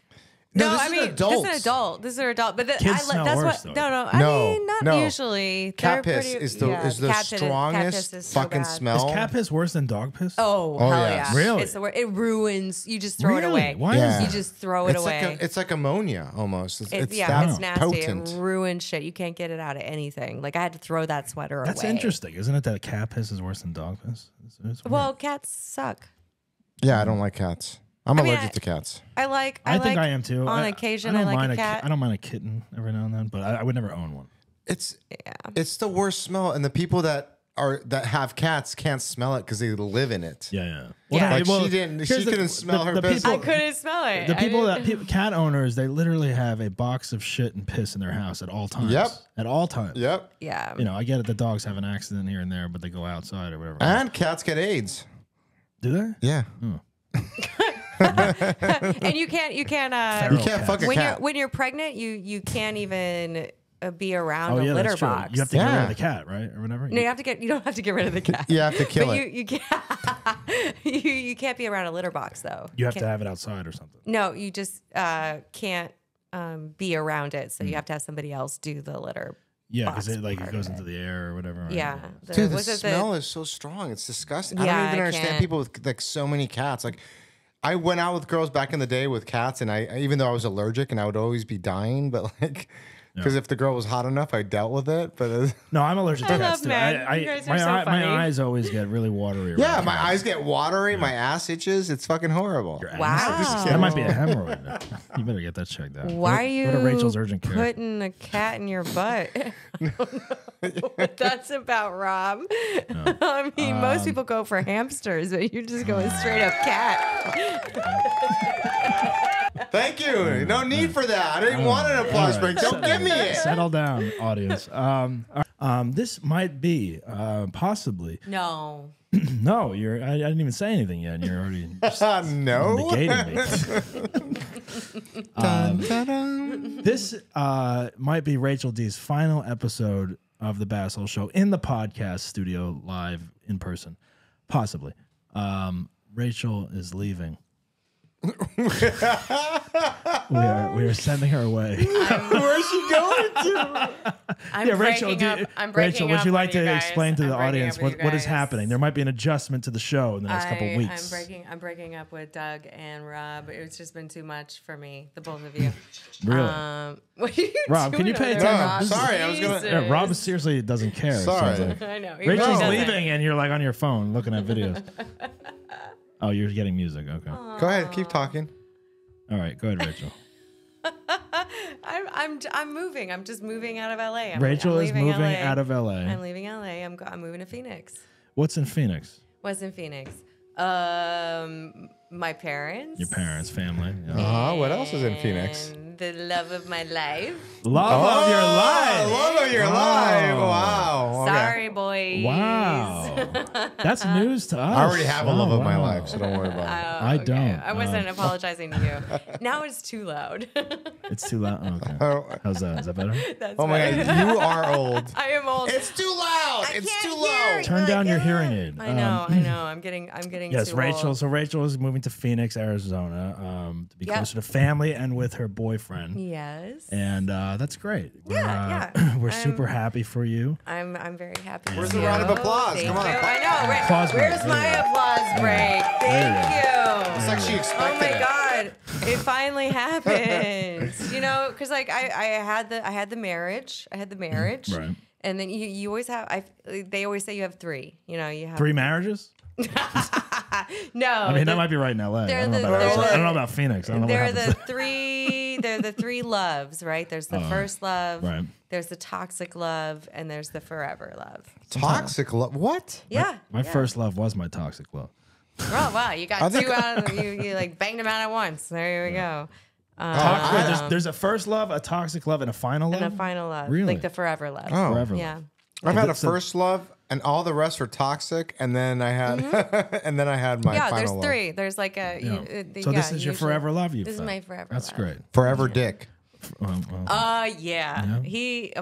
No, No, this I is mean, adults. this is an adult. This is an adult. But Kids smell that's worse, what. though. No, I No, mean, not no. usually. Cat They're piss pretty- is the cat piss strongest is so fucking bad. smell. Is cat piss worse than dog piss? Oh, Oh, hell yes. yeah! Really? It's the it ruins. You just throw it Really? away. Why Yeah. is You that? just throw it It's away. like it's like ammonia almost. It's it's that nasty. potent. It ruins shit. You can't get it out of anything. Like I had to throw that sweater That's away. interesting, isn't it? That cat piss is worse than dog piss. It's weird. Well, cats suck. Yeah, I don't like cats. I'm I mean, allergic to cats. I like. I think I am too. On I- occasion, I I don't like mind a cat. I don't mind a kitten every now and then, but I would never own one. It's the worst smell, and the people that have cats can't smell it because they live in it. Yeah. Yeah. Like she didn't. She here's couldn't smell her piss. I couldn't smell it. The I people didn't- cat owners, they literally have a box of shit and piss in their house at all times. Yep. At all times. Yep. Yeah. You know, I get it. The dogs have an accident here and there, but they go outside or whatever. And cats get AIDS. Do they? Yeah. And you can't. You Feral can't fuck a When cat. you're pregnant, you can't even be around Oh a yeah, litter that's true. box. You have to get rid Yeah. of the cat, right, or whatever. No, you don't have to get rid of the cat. You have to kill But it. you can't. you can't be around a litter box though. You have to Can't- have it outside or something. No, you just can't be around it. So you have to have somebody else do the litter. Yeah, because box it like part it goes of into the air or whatever. right? Yeah. Dude, the was it smell is so strong. It's disgusting. I Yeah, don't even I understand can't. people with like so many cats. Like, I went out with girls back in the day with cats, and I even though I was allergic and I would always be dying, but like, because if the girl was hot enough, I dealt with it. But No, I'm allergic I to cats love too. men. You guys are my, so my funny. eyes always get really watery. around yeah, my cats. eyes get watery, my ass itches. It's fucking horrible. Your ass? Wow. That might be a hemorrhoid. You better get that checked out. Why are you Go to Rachel's urgent care. putting a cat in your butt? I don't know what that's about, Rob. I mean, most people go for hamsters, but you're just going straight up cat. Thank you. No need for that. I didn't want an applause break. Don't give me it. Settle down, audience. This might be possibly. No. No, I didn't even say anything yet, and you're already just No. negating me. Dun, dun, dun. This might be Rachel D's final episode of the Basshole Show in the podcast studio, live in person, possibly. Rachel is leaving. we are sending her away. Where's she going to? I'm Yeah, Rachel, breaking up. I'm Rachel, breaking would up you on like to guys. explain to I'm the breaking audience up with what is you guys. happening? There might be an adjustment to the show in the next couple of weeks. I'm breaking up with Doug and Rob. It's just been too much for me, the both of you. Really? What are you Rob, can doing you pay over there, attention? Rob? No, sorry, I was gonna- Jesus. Yeah, Rob seriously doesn't care. it Sorry. sounds like. I know. he Rachel's really doesn't. leaving, and you're like on your phone looking at videos. Oh, you're getting music. Okay. Go ahead, keep talking. All right, go ahead, Rachel. I'm moving. I'm just moving out of LA. Rachel I'm is leaving moving LA. out of LA. I'm leaving LA. I'm moving to Phoenix. What's in Phoenix? What's in Phoenix? My parents. Your parents, family. Yeah. What else is in Phoenix? And the love of my life. Love of your life. Love of your life. Wow. Okay. Sorry, boys. Wow. That's news to us. I already have a love of my wow. life, so don't worry about it. I don't. I wasn't apologizing to you. Now it's too loud. It's too loud. Okay. Oh, How's that? Is that better? That's oh my better. God, you are old. I am old. It's too loud. I It's can't too hear low. Turn down your hearing aid. I know. I'm getting Yes, too Rachel. old. So Rachel is moving to Phoenix, Arizona, to be Yep. closer to family and with her boyfriend. Yes. And that's great. Yeah, We're I'm- super happy for you. I'm very happy. Where's for the round of you. applause? Thank Come on. you. I know. Right. Applause break. Where's my There you go. applause break? Thank you. It's like she Oh expected my it. God! It finally happened. You know, because like I had the marriage. I had the marriage. Right. And then you always have. They always say you have three. You know, you have 3 marriages? No, I mean, that might be right in LA. I they're don't know the- about they're Arizona. the- I don't know about Phoenix. I don't know what They're happens. the three. They're the three loves, right? There's the first love. Right. There's the toxic love, and there's the forever love. Toxic love. What? Yeah. My yeah. first love was my toxic love. Oh wow, you got I think- two out of you like banged them out at once. There you go. Wait, there's a first love, a toxic love, and a final love? And a final love, Really? like the forever love. Oh. Forever love. Yeah. I've had a So- first love, and all the rest were toxic, and then I had, and then I had my Yeah, final there's love. three. There's like a. Yeah. You, So yeah, this is your usually- forever love you This is found. my forever That's love. great. Forever dick. Yeah. He.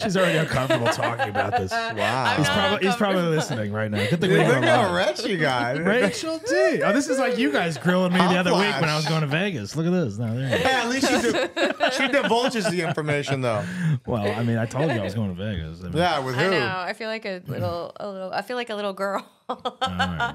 She's already uncomfortable talking about this. Wow. He's probably listening right now. Get the Look window how on. rich you got. Rachel D. Oh, this is like you guys grilling me the other week when I was going to Vegas. Look at this. No, there you go. Hey, at least she divulges the information, though. Well, I mean, I told you I was going to Vegas. I mean, Yeah, with who? I know. I feel like a little. I feel like a little girl. right.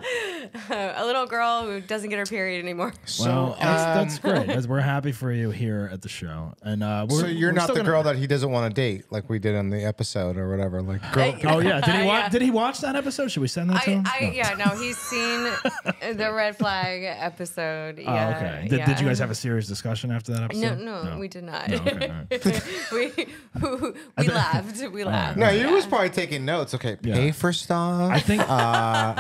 A little girl who doesn't get her period anymore. Well, that's great. We're happy for you here at the show, and So you're we're not still the gonna- girl that he doesn't want to date, like we did on the episode or whatever. Like, girl. Oh yeah, did he watch? Yeah. Did he watch that episode? Should we send that to him? No, he's seen the red flag episode. Oh, Yeah, okay. yeah. Did you guys have a serious discussion after that episode? No, we did not. No, okay, all right. we laughed. We laughed. No, you was probably taking notes. Okay, pay for stuff. I think. all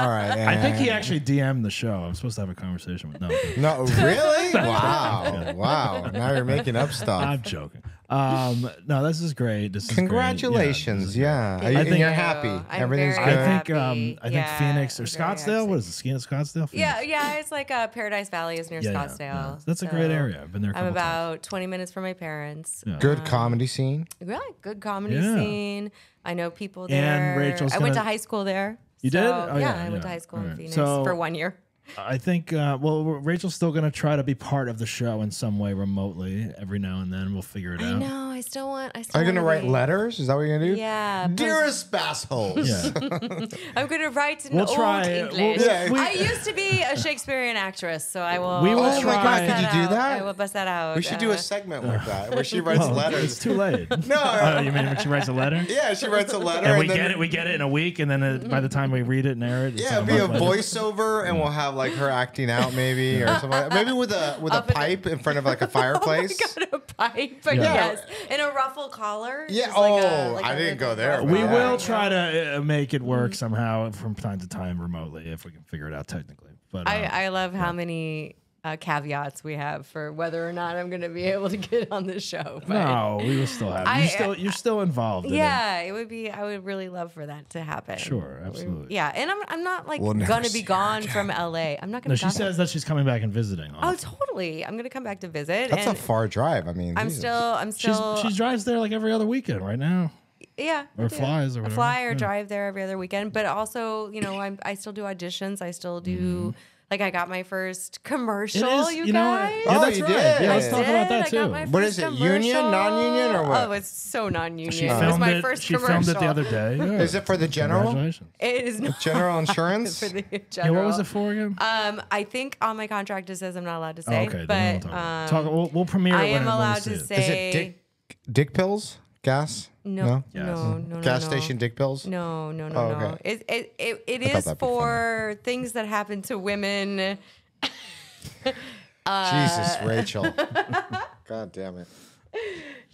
right. I think he actually DM'd the show. I'm supposed to have a conversation with. No, okay. No, really? Wow. Wow. Now you're making up stuff. I'm joking. No, this is great. This is Congratulations. Great. Yeah. I think- You're happy. I'm Everything's very good. I think. happy. I think Yeah, Phoenix or I'm very Scottsdale. What is it? Scottsdale? Phoenix? Yeah. It's like Paradise Valley is near Scottsdale. Yeah. That's a great area. I've been there. A I'm couple about 20 minutes from my parents. Yeah. Good comedy scene. Really good comedy Yeah. scene. I know people And there. Rachel's I went to gonna- high school there. You So, did? Oh, yeah, I went to yeah. high school in Alright. Phoenix So- for 1 year. I think, Rachel's still going to try to be part of the show in some way remotely every now and then. We'll figure it I out. know. I still want. Are you going to write letters? Is that what you're going to do? Yeah. Dearest Bassholes. Yeah. I'm going to write in We'll old try- English. Yeah. I used to be a Shakespearean actress, so I will. We will I try- bust Could you do out. that? I will bust that out. We should do a segment like that where she writes Oh, It's letters. too late. No. Oh, you mean when she writes a letter? Yeah, she writes a letter. And we then, get it in a week, and then by the time we read it and air it, it's Yeah, like it'll be a month later. voiceover, and we'll have like her acting out, maybe, or something. Like that. Maybe with a pipe in front of like a fireplace. Oh my God, a pipe. But Yeah. yes. And a ruffle collar. Yeah. Just like I a didn't go there. ruffle We Yeah. collar. will try to make it work somehow from time to time remotely if we can figure it out technically. But I love how many caveats we have for whether or not I'm going to be able to get on this show. But no, we will still have. You're still involved. In it. yeah, it would be. I would really love for that to happen. Sure, absolutely. Yeah, and I'm not like We'll never gonna see be her gone again. from LA. I'm not gonna. No, be she gone. says that she's coming back and visiting. Oh, totally. I'm gonna come back to visit. That's a and far drive. I mean, I'm Jesus. still. She drives there like every other weekend right now. Yeah. Or I do. flies or I whatever. fly or Yeah. drive there every other weekend. But also, I still do auditions. I still do. Like I got my first commercial. Mm-hmm. It is, You you know what? guys. Yeah, Oh, that's you right. did? Yeah, let's I talk about that I got too. my What first is it, union, commercial. non-union, or what? Oh, it's so non-union. She it was filmed my it. first She commercial. filmed it the other day. Yeah. Is it for the general? Congratulations. It is not General insurance? for the Yeah, general. what was it for again? I think on my contract it says I'm not allowed to say, okay, then but we'll talk about it. we'll premiere it I when am when we allowed see to it. Is say it dick pills? Gas? no, Yes. no, Gas no. station dick pills? No, no, no, Oh, no. okay. It thought is that'd be for things that happen to women. Jesus, Rachel. God damn it.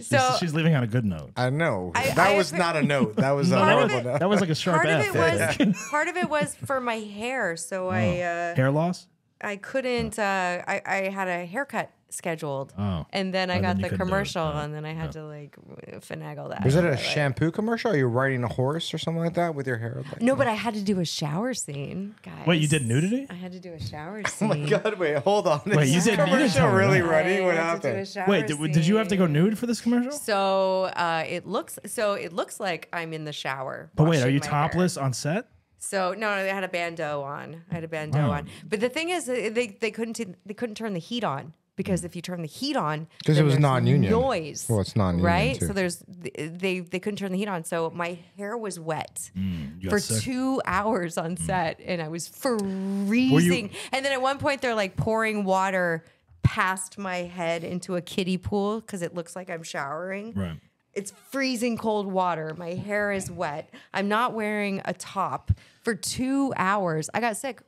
So She's leaving on a good note. I know. I that was have- not a note. That was a Part of horrible it- note. That was like a sharp part of F. it was part of it was for my hair. So Hair loss? I couldn't. I had a haircut scheduled, Oh. and then I And got then you the couldn't do it. commercial, Oh. and then I had to like finagle that. Was it a But, shampoo commercial? Are you riding a horse or something like that with your hair? Like, No, but I had to do a shower scene, guys. Wait, you did nudity? I had to do a shower scene. Oh my God, wait, hold on. Wait, you Is this did- you didn't commercial tell me really that. running? What I had to do a happened? shower Wait, did you have to go scene. nude for this commercial? So it looks like I'm in the shower. But wait, are washing you my topless hair. on set? So no, I had a bandeau on. I had a bandeau on. But the thing is, they couldn't turn the heat on. Because if you turn the heat on, 'Cause it then was there's non-union. noise. Well, it's non-union, right? too. So they couldn't turn the heat on. So my hair was wet You got for sick? 2 hours on set, and I was freezing. And then at one point, they're like pouring water past my head into a kiddie pool because it looks like I'm showering. Right. It's freezing cold water. My hair is wet. I'm not wearing a top for 2 hours. I got sick.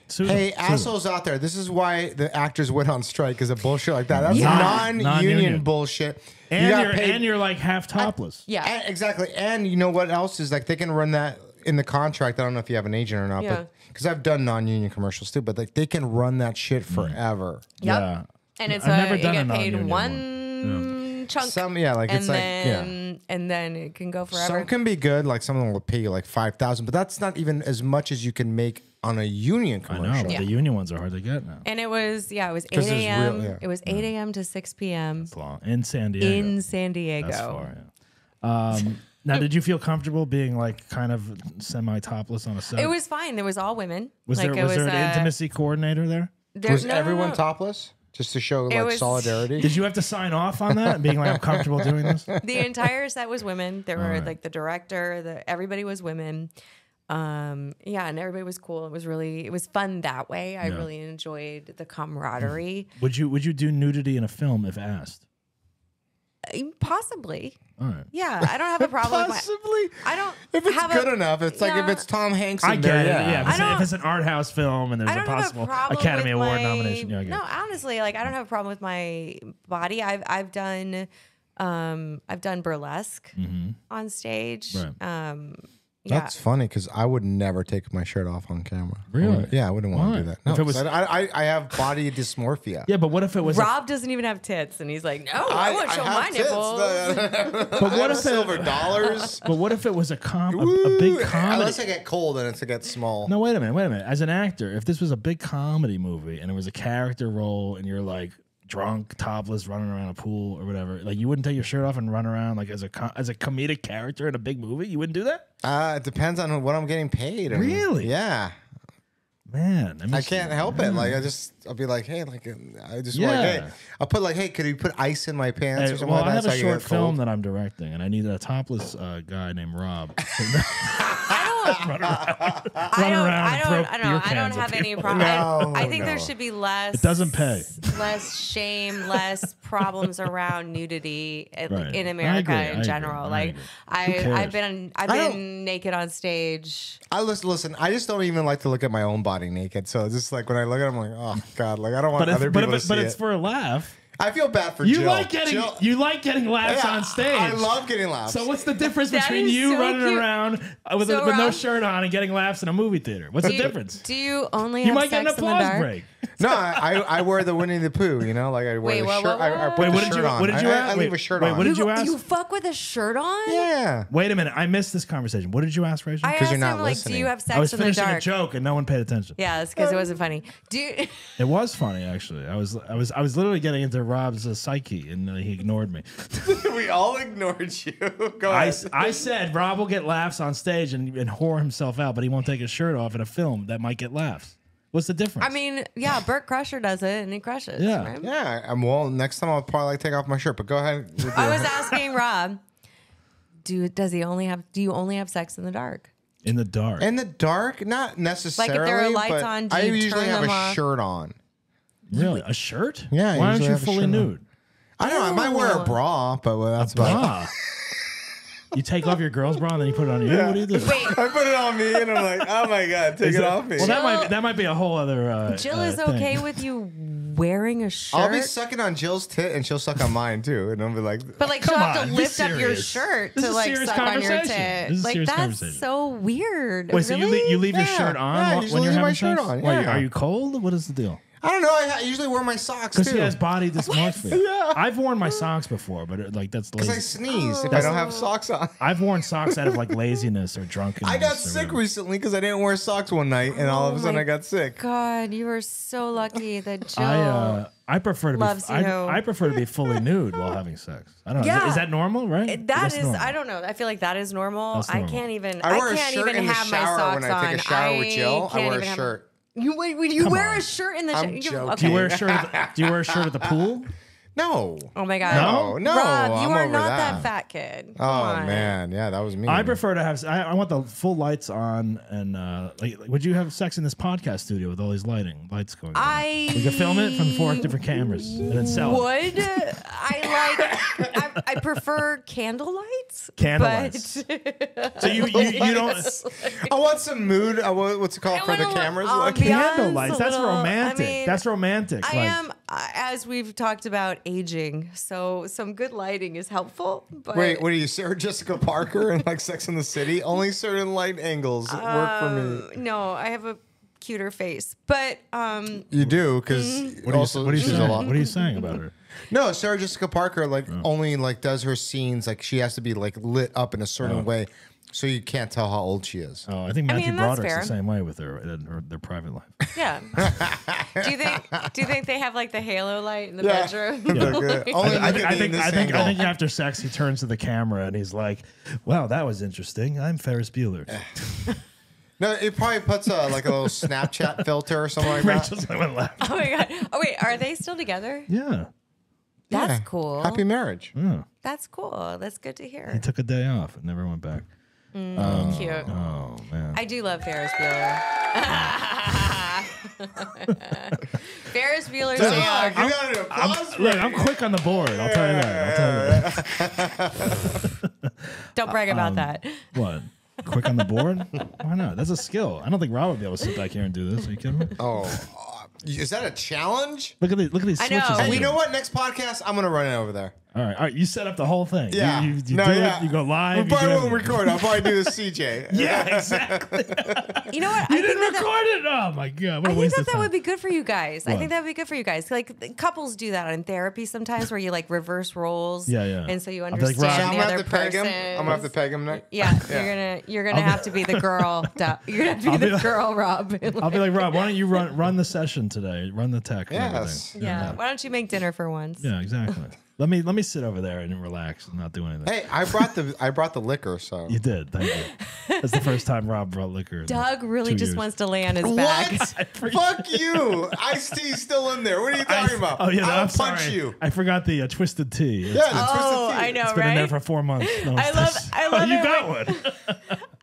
Sue Hey, them. assholes out there, this is why the actors went on strike because of bullshit like that. That's Yeah. non-union Non-union. bullshit. And you got you're, paid. and you're like half topless. Yeah. And- exactly. And you know what else is like they can run that in the contract. I don't know if you have an agent or not, Yeah. but because I've done non-union commercials too, but like they can run that shit forever. Yep. Yeah. And it's I've never you done a get paid non-union one chunk. Some, yeah, like and it's like, then, and then it can go forever. Some can be good, like someone will pay you like $5,000, but that's not even as much as you can make on a union I commercial. know. The union ones are hard to get now. And it was 8 'Cause there's a.m. real- yeah. It was 8 a.m. to 6 p.m. It's long. In San Diego. in San Diego. That's far, yeah. Now, did you feel comfortable being like kind of semi-topless on a set? It was fine. There was all women. Was like, there an intimacy coordinator there? Was everyone topless? Just to show like was- solidarity? Did you have to sign off on that, being like, I'm comfortable doing this? The entire set was women. There were like the director, everybody was women. And everybody was cool. It was fun that way. I really enjoyed the camaraderie. Would you do nudity in a film if asked? Possibly. All right. Yeah, I don't have a problem with Possibly. I don't If it's have good a, enough, it's like if yeah. it's Tom Hanks. I in get there, it. yeah. Yeah, I don't- if it's an art house film and there's I a don't have a possible problem Academy with Award my- nomination. Yeah, I get no, it. honestly, like I don't have a problem with my body. I've done burlesque on stage. Right. Yeah. That's funny because I would never take my shirt off on camera. Really? Yeah, I wouldn't want Why? to do that. No, If it was- 'cause I have body dysmorphia. Yeah, but what if it was? Rob doesn't even have tits, and he's like, "No, I won't show my nipples." But what if silver dollars? But what if it was a big comedy? Unless I get cold and it gets small. No, wait a minute. As an actor, if this was a big comedy movie and it was a character role and you're like drunk, topless, running around a pool or whatever, like you wouldn't take your shirt off and run around like as a comedic character in a big movie? You wouldn't do that? It depends on what I'm getting paid. Really? Yeah. Man, I can't help it. Like I'll be like, hey, like I just want, Yeah. hey, I'll put like, hey, could you put ice in my pants or something well, like I that? have so a can short get film cold? that I'm directing, and I need a topless guy named Rob. I don't have any problem. No, I think there no. should be less. It doesn't pay. Less shame, less problems around nudity Right. in America I agree, in I general. agree, I Like agree. Who I've cares? been don't- naked on stage. Listen. I just don't even like to look at my own body naked. So it's just like when I look at it, I'm like, oh god, like I don't want other people to see but it. it's for a laugh. I feel bad for You Jill. like getting laughs Yeah, on stage. I love getting laughs. So what's the difference That between is you so running cute. around with So, no Rob- shirt on and getting laughs in a movie theater? What's the Do you- difference? Do you only You have might get sex an in the applause dark? break. No, I wear the Winnie the Pooh. You know, like I wear Wait, the what, shirt. what, I what? put Wait, the what did shirt you? on. What did you I ask? leave a shirt wait, on. what did you ask? You fuck with a shirt on? Yeah. Wait a minute, I missed this conversation. What did you ask, Rachel? I 'Cause asked you're not him, like, do listening. you have I was sex in the finishing a dark? joke and no one paid attention. Yeah, that's because it wasn't funny. Do you, It was funny actually. I was literally getting into Rob's psyche and he ignored me. We all ignored you. Go I ahead. said Rob will get laughs on stage and whore himself out, but he won't take his shirt off in a film that might get laughs. What's the difference? I mean, yeah, Burt Crusher does it and he crushes. Yeah. right? Yeah. Well, next time I'll probably like take off my shirt. But go ahead. With I your- was asking Rob, do you only have sex in the dark? in the dark. in the dark, not necessarily. there are lights but on, do I you usually turn have them a off? shirt on. Really? A shirt? Yeah, I Why aren't usually you have a fully shirt on. nude? I don't know. I might wear a bra, but that's about it. Ah. You take off your girl's bra and then you put it on you? What do you do? Wait, I put it on me, and I'm like, oh my god, take it off me. Well, that might be a whole other. Jill is thing. okay with you wearing a shirt? I'll be sucking on Jill's tit, and she'll suck on mine too, and I'll be like, But like Come she'll have on, to be lift up your serious. shirt This to is like serious suck on your conversation. tit. This is Like serious that's conversation. so weird. Wait, so really? you leave your Yeah. shirt on Yeah, I when usually you're leave having my shirt sex? on, Why, yeah. are you cold? What is the deal? I don't know. I usually wear my socks Because he too, has body dysmorphia. Yeah. I've worn my socks before, but that's because I lazy. sneeze if I don't have socks on. I've worn socks out of like laziness or drunkenness. I got or sick whatever. recently because I didn't wear socks one night, and all of a sudden my I got sick. God, you are so lucky that Jill. I prefer to loves be. you. I prefer to be fully nude while having sex. I don't know. Yeah. Is that normal? Right? That That's is, normal. I don't know. I feel like that is normal. That's I normal. can't even. I wear a can't shirt even in the have my shower socks when I take a on. shower with Jill. I can't wear a even have- shirt. You Come wear on. a shirt in the I'm shower. joking. Okay. Do you wear a shirt? Do you wear a shirt at the pool? No. Oh my God. No, Rob, you I'm are over not that. fat kid. Oh Come on. man, yeah, that was me. I prefer to have. I want the full lights on, and like, would you have sex in this podcast studio with all these lights going on? We could film it from 4 different cameras and then sell it. Would I prefer candle lights. Candle but- lights. So you don't I want some mood. What's it called for the little cameras? ambiance. candle a lights. That's little- romantic. I mean, That's romantic. I like, am, as we've talked about, aging. So some good lighting is helpful. But Wait, what are you, Sarah Jessica Parker in like Sex and the City? Only certain light angles work for me. No, I have a cuter face. But You do, because What are you saying about her? No, Sarah Jessica Parker only does her scenes she has to be lit up in a certain way, so you can't tell how old she is. Oh, I think Matthew Broderick's fair. the same way with their private life. yeah. Do you think they have the halo light in the bedroom? I think after sex he turns to the camera and he's like, "Wow, that was interesting. I'm Ferris Bueller." No, it probably puts a little Snapchat filter or something like that. Rachel's like, laugh. Oh my god. Oh wait, are they still together? Yeah. That's Yeah. cool. Happy marriage. Yeah. That's cool. That's good to He hear. took a day off and never went back. Cute. Oh man. I do love Ferris Bueller. Ferris Bueller's I'm quick on the board. I'll tell you that. Don't brag about that. What? Quick on the board? Why not? That's a skill. I don't think Rob would be able to sit back here and do this. Are you kidding me? Oh, is that a challenge? Look at these I know. switches. Hey, you know what? Next podcast, I'm gonna run it over there. All right. You set up the whole thing. Yeah. You do it. You go live. We you do probably won't everything. record. I'll probably do the CJ. Yeah, exactly. You know what? You didn't record it. Oh my god! What a I think waste that of that time. would be good for you guys. I What? think that would be good for you guys. Couples do that in therapy sometimes, where you reverse roles. Yeah, yeah. And so you I'll be like, understand Rob, I'm the gonna other have to peg him. person. I'm gonna have to peg him next. Yeah, you're gonna have to be the girl. You're gonna have to be the girl, Rob. I'll be like, Rob, why don't you run the session today? Run the tech. and Yes. everything. Yeah. Why don't you make dinner for once? Yeah, exactly. Let me sit over there and relax and not do anything. Hey, I brought the liquor, so. You did. Thank you. That's the first time Rob brought liquor. in Doug really 2 just years. wants to lay on his back. What? Fuck you! Ice-T's still in there. What are you talking about? Oh yeah, I'll I'm punch sorry. you. I forgot the twisted tea. Yeah, the Oh, twisted tea. I know, It's been in there right? for 4 months. No I one's love- touched- I love Oh, you it got when- one.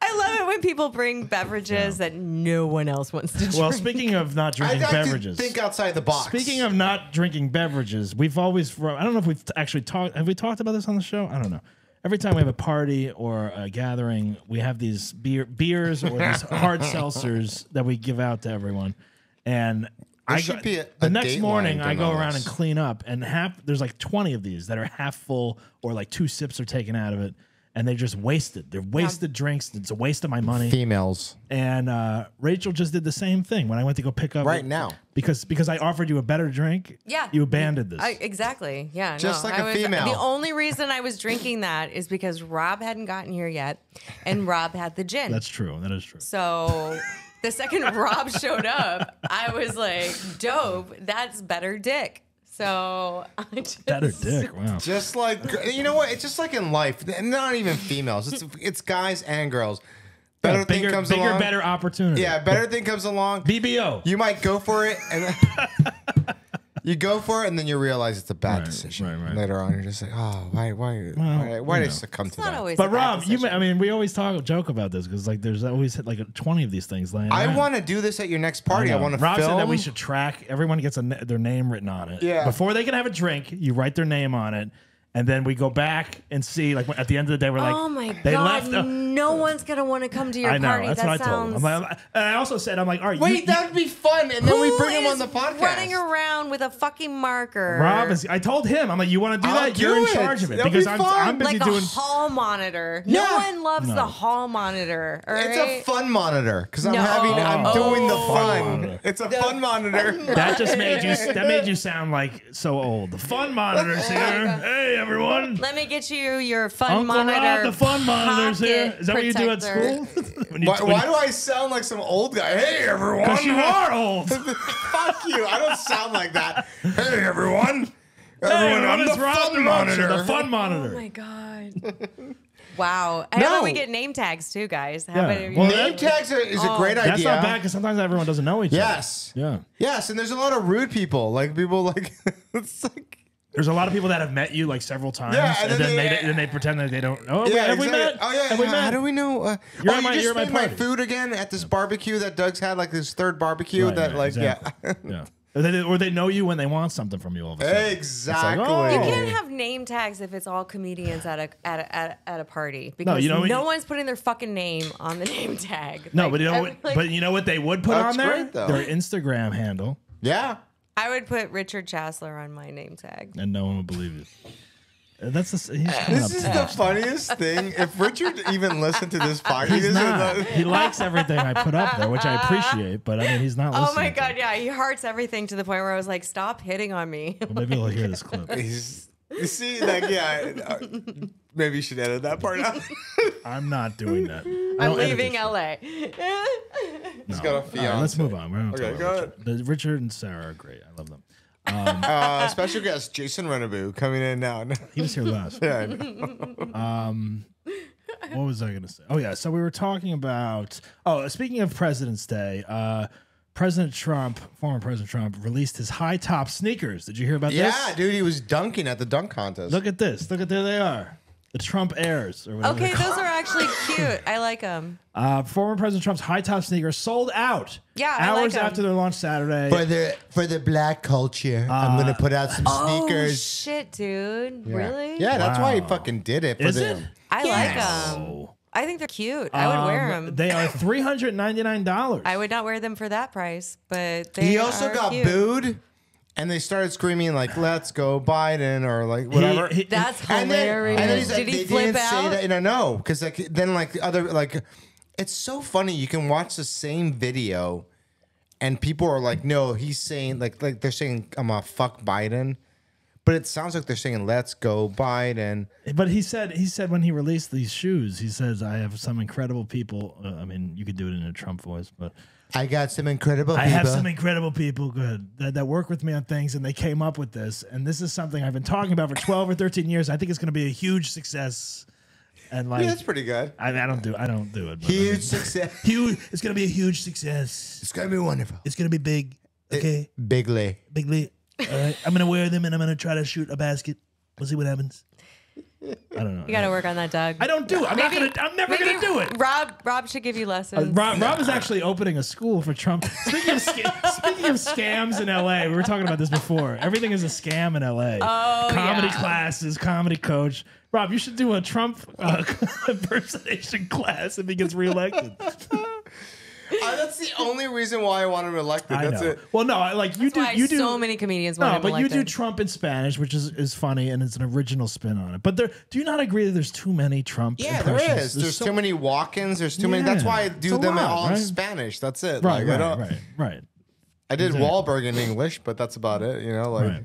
I love it when people bring beverages that no one else wants to drink. Well, speaking of not I drinking like beverages, to think outside the box. speaking of not drinking beverages, we've always, I don't know if we've actually talked, have we talked about this on the show? I don't know. Every time we have a party or a gathering, we have these beers or these hard seltzers that we give out to everyone. And should be the a next Dateline morning, I done go on around this. and clean up, and there's 20 of these that are half full or 2 sips are taken out of it. And they're just wasted. They're wasted drinks. It's a waste of my money. Females. And Rachel just did the same thing when I went to go pick up Right now. because I offered you a better drink. Yeah. you abandoned this. Exactly. Yeah. Just no, like I a was, female. The only reason I was drinking that is because Rob hadn't gotten here yet, and Rob had the gin. That's true. That is true. So the second Rob showed up, I was like, "Dope. That's better dick." So I just, Better dick. Wow. Just like, you know what? It's just like in life. Not even females. It's guys and girls. Better thing bigger, comes bigger, along. better opportunity. Yeah, better thing comes along. BBO. You might go for it, and you go for it, and then you realize it's a bad decision. right. Later on, you're just like, oh, why you did I know. succumb to not that? always. But a bad Rob, decision. we always joke about this because there's always 20 of these things laying I around. want to do this at your next party. I know. want to Rob film. said that we should track. Everyone gets their name written on it. Yeah. Before they can have a drink, you write their name on it, and then we go back and see. At the end of the day, we're like, Oh my they god! left. No one's gonna want to come to your I know. party. That's that what I told him. sounds. And I also said, I'm like, all right, Wait, that would be fun, and then we Who bring him on is the podcast. running around with a fucking marker. Rob is. I told him, I'm like, you want to do I'll that? You're in do it. charge of it That'll because be I'm fun. busy like doing. a hall monitor. Yeah. No one loves No. the hall monitor. All It's right? a fun monitor because I'm No. I'm doing the Fun fun. monitor. It's a fun monitor. That just made you sound like so old. The fun monitors here. Hey everyone. Let me get you your fun Uncle monitor. Rob, the fun monitors here. pocket Is that what you do at protector. school? Why do I sound like some old guy? Hey everyone! Because you are old. Fuck you! I don't sound like that. Hey everyone! Hey, Everyone, I'm it's the Rob fun the monitor. The fun Oh monitor. my god. Wow. How No. about we get name tags too, guys? How Yeah. about if you- Well, Name tags is a great That's idea. not bad because sometimes everyone doesn't know each Yes. other. Yeah. Yes, and there's a lot of rude people. Like people like it's like There's a lot of people that have met you several times, Yeah, and, and then then they pretend that they don't know. yeah, have we exactly. met? Oh yeah, Have we met? how do we know? You're oh, at my- you you're just at made my my party. food again at this barbecue that Doug's had, like his third barbecue. Right, that right, like exactly. yeah, Yeah. Or they know you when they want something from you all of a sudden. exactly. oh. You can't have name tags if it's all comedians at a party because you know what- no one's putting their fucking name on the name tag. No, Like, but you know I'm what? like- But you know what they would put That's on there? great, though. Their Instagram handle, Yeah. I would put Richard Chasler on my name tag. and no one would believe you. That's he's coming up This is to the funniest thing. If Richard even listened to this podcast, He's not. He likes everything I put up there, which I appreciate. But I mean, he's not listening. Oh my to God, it. yeah. He hearts everything to the point where I was like, stop hitting on me. Well, maybe he'll hear this clip. You see, like, yeah, maybe you should edit that part out. I'm not doing that. I'm leaving LA. He's got a All fiance. right, let's move on. We're not Okay, talking go about Richard. Richard and Sarah are great. I love them. Special guest Jason Renabou coming in now. He was here last. Yeah, I know. What was I going to say? Oh, yeah. So we were talking about. Oh, speaking of President's Day, President Trump, former President Trump, released his high top sneakers. Did you hear about this? Yeah, dude, he was dunking at the dunk contest. Look at this. Look at there they are. The Trump Airs. Or whatever Okay, they're those are actually cute. I like them. former President Trump's high top sneakers sold out. Yeah, I like hours 'em. after their launch Saturday. For the black culture, I'm gonna put out some Oh, sneakers. shit, dude. Yeah. Really? Yeah, that's why he Wow. fucking did it for Is them. it? I like Yes. them. I think they're cute. I would wear them. They are $399. I would not wear them for that price, but they He also are got cute. booed, and they started screaming like "Let's go Biden" or like whatever. That's And then hilarious. he's like, Did he they flip didn't out? say that. You know, no, because like then like the other like, it's so funny. You can watch the same video, and people are like, "No, he's saying like they're saying I'm a fuck Biden." But it sounds like they're saying "Let's go Biden." But he said when he released these shoes, he says, "I have some incredible people." I mean, you could do it in a Trump voice, but I got some incredible I people. have some incredible people, that work with me on things, and they came up with this. And this is something I've been talking about for 12 or 13 years. I think it's going to be a huge success. And like, Yeah, that's pretty good. I don't do it. But Huge success. Huge. It's going to be a huge success. It's gonna be wonderful. It's going to be big. Okay, Bigly. bigly. All right, I'm going to wear them, and I'm going to try to shoot a basket. We'll see what happens. I don't know. You got to work on that, Doug. I don't do it. I'm never Maybe gonna do it. Rob should give you lessons. Rob is actually opening a school for Trump. Speaking of scams in LA, we were talking about this before. Everything is a scam in LA. Oh, Comedy yeah. classes, comedy coach. Rob, you should do a Trump impersonation class if he gets reelected. That's the only reason why I want him elected. I That's know. it. Well, no, like you That's do. why You do so many comedians No, want him but you do elected. Trump in Spanish, which is funny, and it's an original spin on it. But do you not agree that there's too many Trump? Yeah, there impressions? is. There's so- too many walk-ins. There's too many. That's why I It's do a them lot, all in right? Spanish. That's it. Right, Like, I don't. right. I did Exactly. Wahlberg in English, but that's about it. You know, like Right.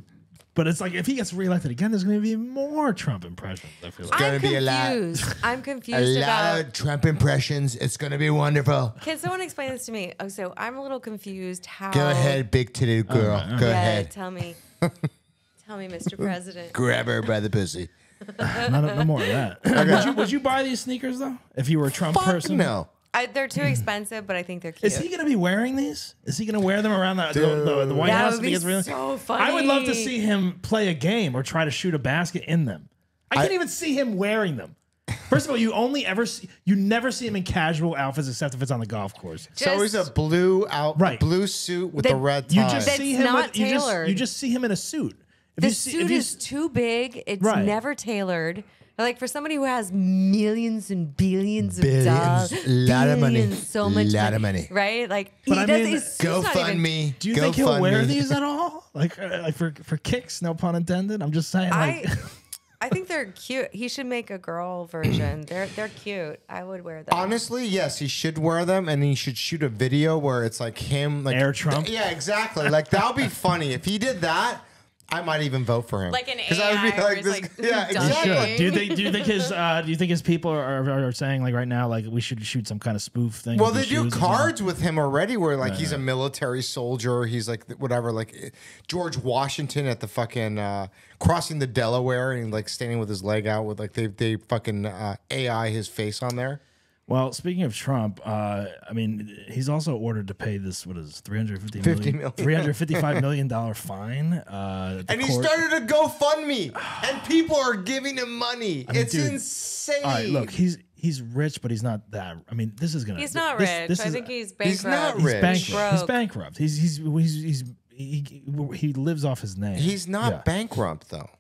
But it's like if he gets reelected again, there's going to be more Trump impressions. I feel like. gonna I'm be a lot. confused. I'm a confused lot about. of Trump impressions. It's gonna be wonderful. Can someone explain this to me? Oh, so I'm a little confused. How? Go ahead, big titted girl. right, Go Yeah, ahead. tell me. Tell me, Mr. President. Grab her by the pussy. No more of that. Would you buy these sneakers though? If you were a Trump Fuck person? no. They're too expensive, but I think they're cute. Is he going to be wearing these? Is he going to wear them around the White That House? would if he be gets reelected? so I would love to funny. see him play a game or try to shoot a basket in them. I can't even see him wearing them. First of all, you never see him in casual outfits except if it's on the golf course. It's always a blue Right. blue suit with the red tie. You just That's see him. not You tailored. just see him in a suit. If The you see, suit if you, is too big. It's Right. never tailored. Like for somebody who has millions and billions Billions. of dollars, Lot of money. billions, so much Lot of money. right? Like But he I does. mean, His Go suit's not even- fund me. do you Go think he'll fund wear me. these at all? Like for kicks, no pun intended. I'm just saying. Like, I think they're cute. He should make a girl version. They're cute. I would wear them. Honestly, yes, he should wear them, and he should shoot a video where it's like him, like Air Trump? Yeah, exactly. Like that would be funny if he did that. I might even vote for him. Like an 'Cause I would be AI where it's like yeah, dunking. exactly. do you think his people are saying like right now like we should shoot some kind of spoof thing? Well, with they his do shoes or something? cards with him already, where like he's a military soldier. He's like whatever, like George Washington at the fucking crossing the Delaware and like standing with his leg out with like they fucking AI his face on there. Well, speaking of Trump, I mean, he's also ordered to pay this $355 million fine. And he started a GoFundMe, and people are giving him money. mean, It's dude, insane. All right, look, he's rich, but he's not that. I mean, this is gonna. He's not this- rich. this I is- think he's He's bankrupt. not He's rich. bankrupt. He's Broke. bankrupt. He lives off his name. He's not Yeah. bankrupt though.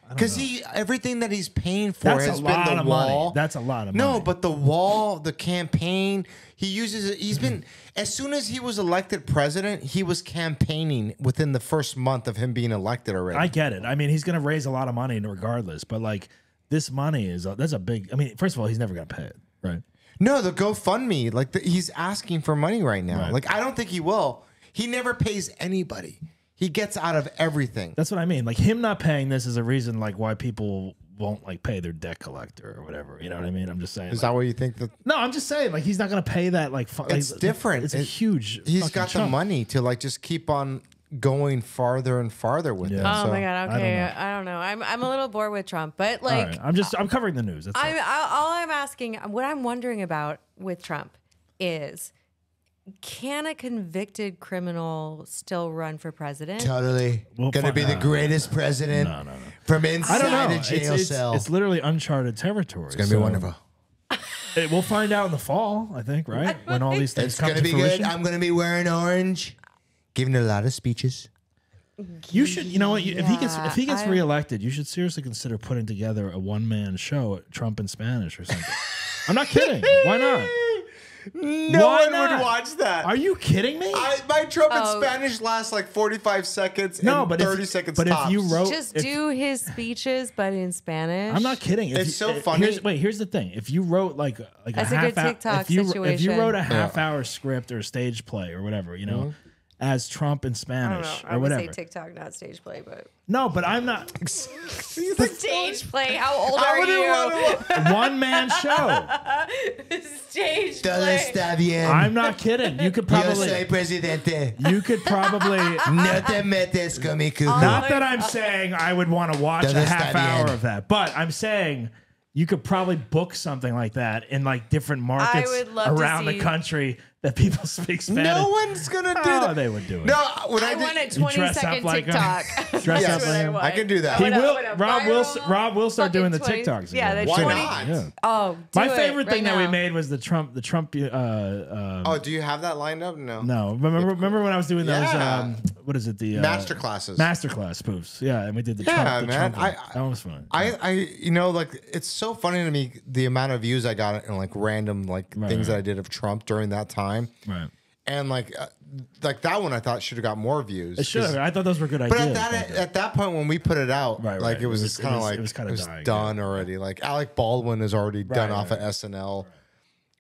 Because everything that he's paying for That's has a been lot the of wall. money. That's a lot of money. No, but the wall, the campaign, he uses it. He's been, as soon as he was elected president, he was campaigning within the first month of him being elected already. I get it. I mean, he's going to raise a lot of money regardless, but like this money that's a big, I mean, first of all, he's never going to pay it, right? No, the GoFundMe, like he's asking for money right now. Right. Like, I don't think he will. He never pays anybody. He gets out of everything. That's what I mean. Like him not paying this is a reason like why people won't like pay their debt collector or whatever. You know what I mean? I'm just saying. Is that what you think? No, I'm just saying like he's not going to pay that like. It's different. It's a huge. He's fucking got the chunk. money to like just keep on going farther and farther with it. Oh So- my god. Okay. I don't know. I'm a little bored with Trump, but All like right. I'm covering the news. That's all. all I'm asking, what I'm wondering about with Trump is, can a convicted criminal still run for president? Totally. We'll Gonna be find the greatest president from I inside don't know. a jail it's, cell. It's literally uncharted territory. It's gonna be wonderful. We'll find out in the fall, I think, right? When all these things It's come gonna to be fruition. good. I'm gonna be wearing orange, giving a lot of speeches. You should, you know what? If he gets I- reelected, you should seriously consider putting together a one-man show at Trump in Spanish or something. I'm not kidding. Why not? No Why one not? would watch that. Are you kidding me? My Trump in Oh. Spanish lasts like 45 seconds No, and but 30 seconds but tops. if you wrote, Just if- do his speeches, but in Spanish. I'm not kidding. If It's you- so funny. Here's the thing: if you wrote like That's a a half good TikTok if you situation. wrote a half-hour script or stage play or whatever, you know, as Trump in I don't Spanish know. or I would whatever. say TikTok, not stage play, but No, but I'm not stage play. How old I are wouldn't you? wanna- one-man show. Stage Todo play. está bien. I'm not kidding. You could Yo probably soy presidente. you could probably No te metes con mi cuco. not that I'm saying I would want to watch Todo a está half hour bien. of that, but I'm saying you could probably book something like that in like different markets would love to around the see- country that people speak Spanish. No one's gonna do Oh, that. they would do it. No, when I I want a did, 20-second like him. TikTok. Dress Yes, up like him. I can do that. He What a- will. what a Rob will start fucking doing the 20 TikToks. Yeah, again. the Why 20 not? Yeah. Oh, My do it favorite right thing that now. we made was the Trump. Oh, do you have that lined up? No. No, remember when I was doing those? Yeah. What is it? The Masterclasses. Masterclass spoofs. Yeah, and we did the Yeah, Trump. The man. Trump one. That was fun. You know, like it's so funny to me the amount of views I got in like random like things that I did of Trump during that time, Right. and like that one I thought should have got more views. It should have. I thought those were good But ideas. at that point when we put it out, Right, like right. it was It just kind of like it was kinda it was dying, done already. Like Alec Baldwin is already done Right, off right. at SNL,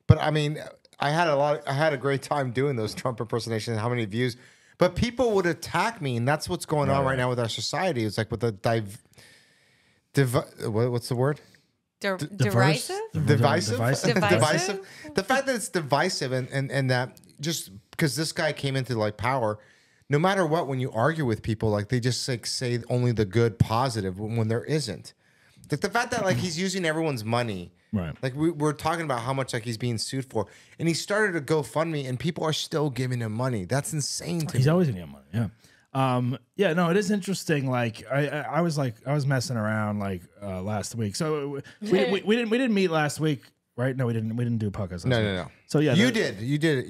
but I mean, I had a great time doing those Trump impersonations. How many views? But people would attack me, and that's what's going on right now with our society. It's like with the what's the word? Derisive? Divisive? Divisive? The fact that it's divisive and that just because this guy came into like power, no matter what, when you argue with people, like they just like say only the good positive when there isn't. Like the fact that like he's using everyone's money. Right. Like we're talking about how much like he's being sued for. And he started a GoFundMe and people are still giving him money. That's insane to He's me. always gonna get money. Yeah. Yeah. No, it is interesting. Like I was messing around like last week. So we didn't meet last week, right? No, we didn't do a podcast. Last week. No. So yeah, You did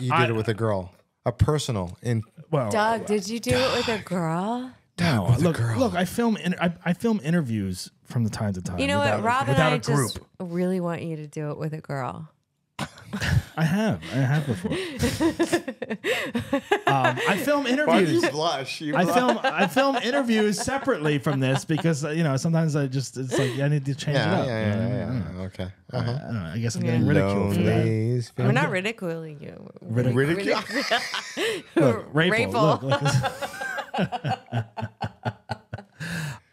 it with a girl. A personal in Well, Doug, did you do it with a girl? no, look. I film interviews from the time to time. You know what? Rob and without I a group. just really want you to do it with a girl. I have before. I film Why do interviews. you blush? I film interviews separately from this because sometimes it's like I need to change it up. Yeah. Okay. I don't know. I guess I'm getting ridiculed for that. We're not ridiculing you. Ridicule. Look, Rayful. Look.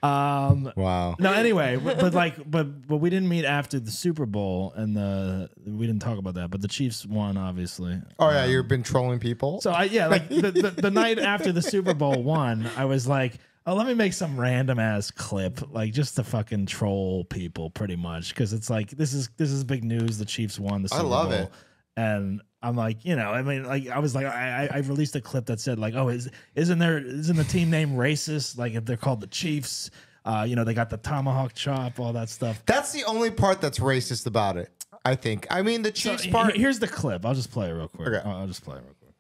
Wow. No, anyway, but we didn't meet after the Super Bowl, and we didn't talk about that. But the Chiefs won, obviously. Oh yeah, you've been trolling people. So the night after the Super Bowl won, I was like, oh, let me make some random ass clip, like just to fucking troll people, pretty much, because it's like this is big news. The Chiefs won the Super Bowl. I love it. And I'm like, I was like, I released a clip that said like, oh, isn't the team name racist? Like if they're called the Chiefs, they got the tomahawk chop, all that stuff. That's the only part that's racist about it, I think. I mean, the Chiefs So, part. Here's the clip. I'll just play it real quick. Okay. I'll just play it real quick.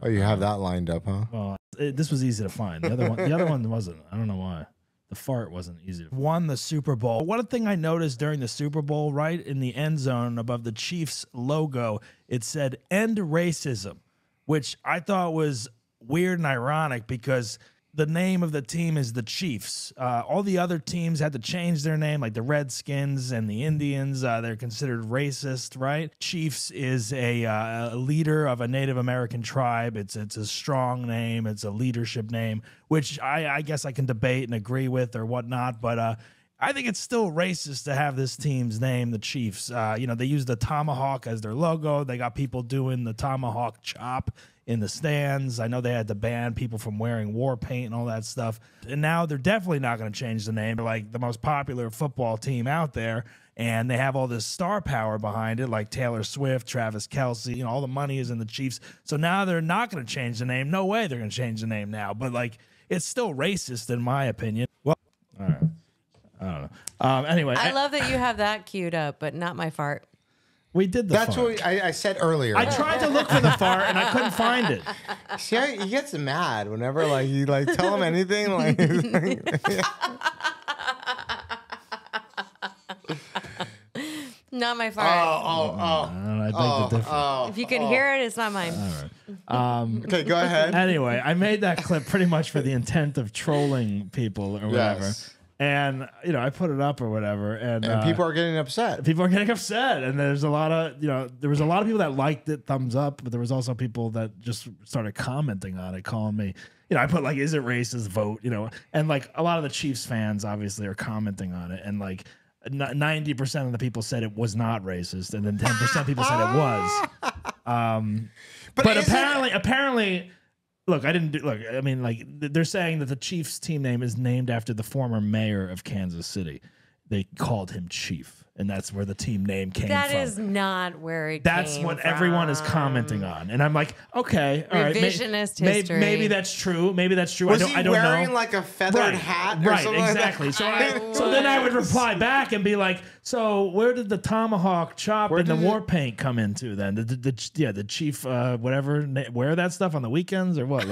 Oh, you have that lined up, huh? Well, this was easy to find. The other one wasn't. I don't know why. The fart wasn't easy. Won the Super Bowl. One thing I noticed during the Super Bowl, right in the end zone above the Chiefs logo, it said "End Racism," which I thought was weird and ironic because the name of the team is the Chiefs. All the other teams had to change their name, like the Redskins and the Indians. They're considered racist, right? Chiefs is a leader of a Native American tribe. It's a strong name. It's a leadership name, which I guess I can debate and agree with or whatnot, but I think it's still racist to have this team's name, the Chiefs. They use the tomahawk as their logo. They got people doing the tomahawk chop in the stands. I know they had to ban people from wearing war paint and all that stuff. And now they're definitely not going to change the name. They're like the most popular football team out there, and they have all this star power behind it, like Taylor Swift, Travis Kelce. All the money is in the Chiefs. So now they're not going to change the name. No way they're going to change the name now. But it's still racist in my opinion. Well, all right. I don't know. Anyway, I love that you have that queued up, but not my fart. we did the That's fart. what I said earlier. I tried to look for the fart and I couldn't find it. See, he gets mad whenever you tell him anything. Not my fart. I beg the difference. If you can hear it, it's not mine. Okay, go ahead. Anyway, I made that clip pretty much for the intent of trolling people or whatever. Yes. And, I put it up or whatever. And People are getting upset. people are getting upset. And there's a lot of, there was a lot of people that liked it, thumbs up, but there was also people that just started commenting on it, calling me, I put is it racist, vote, and a lot of the Chiefs fans obviously are commenting on it. And 90% of the people said it was not racist. And then 10% people said it was. But apparently, look, I didn't do. Look, I mean, they're saying that the Chiefs team name is named after the former mayor of Kansas City. They called him Chief, and that's where the team name came from. That is not where it That's came what from. everyone is commenting on, and I'm like, okay, all right, Revisionist history. Maybe that's true. Maybe that's true. Was I he don't wearing know. a feathered hat? Or Right, something exactly. Like that? So then I would reply back and be like, so where did the tomahawk chop and the war paint come into then? The chief whatever wear that stuff on the weekends or what?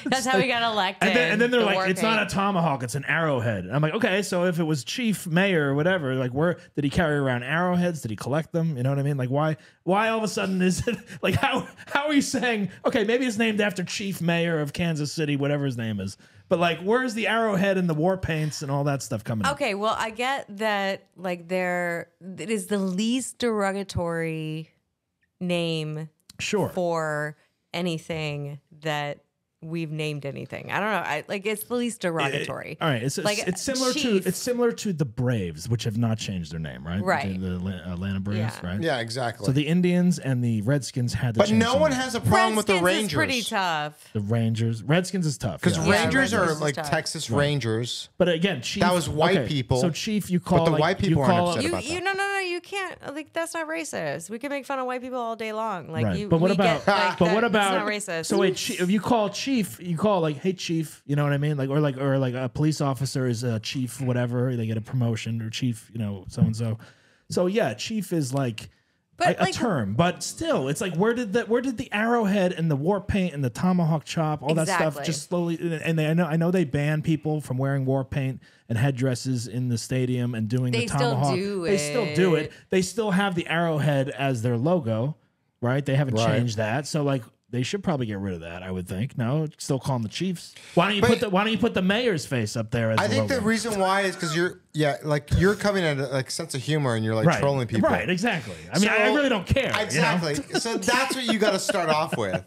That's how we got elected. And then they're the like, war it's paint. not a tomahawk, it's an arrowhead. And I'm like, okay, so if it was chief mayor or whatever, where did he carry around arrowheads? Did he collect them? You know what I mean? Why all of a sudden is it how are you saying, okay, maybe it's named after chief mayor of Kansas City, whatever his name is. But where's the arrowhead and the war paints and all that stuff coming in? Okay, well, I get that it is the least derogatory name Sure. for anything that we've named anything. I don't know. It's the least derogatory. All right, it's similar Chief. to the Braves, which have not changed their name, right? Right. The Atlanta Braves, Yeah. right? Yeah, exactly. So the Indians and the Redskins had to but change no their one name. has a problem with the Redskins Rangers. is pretty tough. The Redskins is tough Because yeah. Rangers are Rangers is tough. Texas Rangers. But again, Chief, That was white okay, people. So Chief, you call But the white people aren't upset You about that. no, you can't. That's not racist. We can make fun of white people all day long. Right. But what we about? get, But what it's about? not racist. So wait, if you call Chief, you call hey Chief, you know what I mean? Or a police officer is a chief, whatever. They get a promotion or chief, so and so. So yeah, Chief is a term, but still, it's where did the arrowhead and the war paint and the tomahawk chop, all that stuff, Exactly. just slowly? And I know they ban people from wearing war paint and headdresses in the stadium and doing They the still tomahawk. do They still do it. it. They still have the arrowhead as their logo, right? They haven't Right. changed that, so they should probably get rid of that. I would think. No, still call them the Chiefs. Why don't you put the mayor's face up there as I the think logo? the reason why is because you're coming at a sense of humor and you're right. trolling people. Right, exactly. I mean, So- I really don't care. Exactly. So that's what you got to start off with.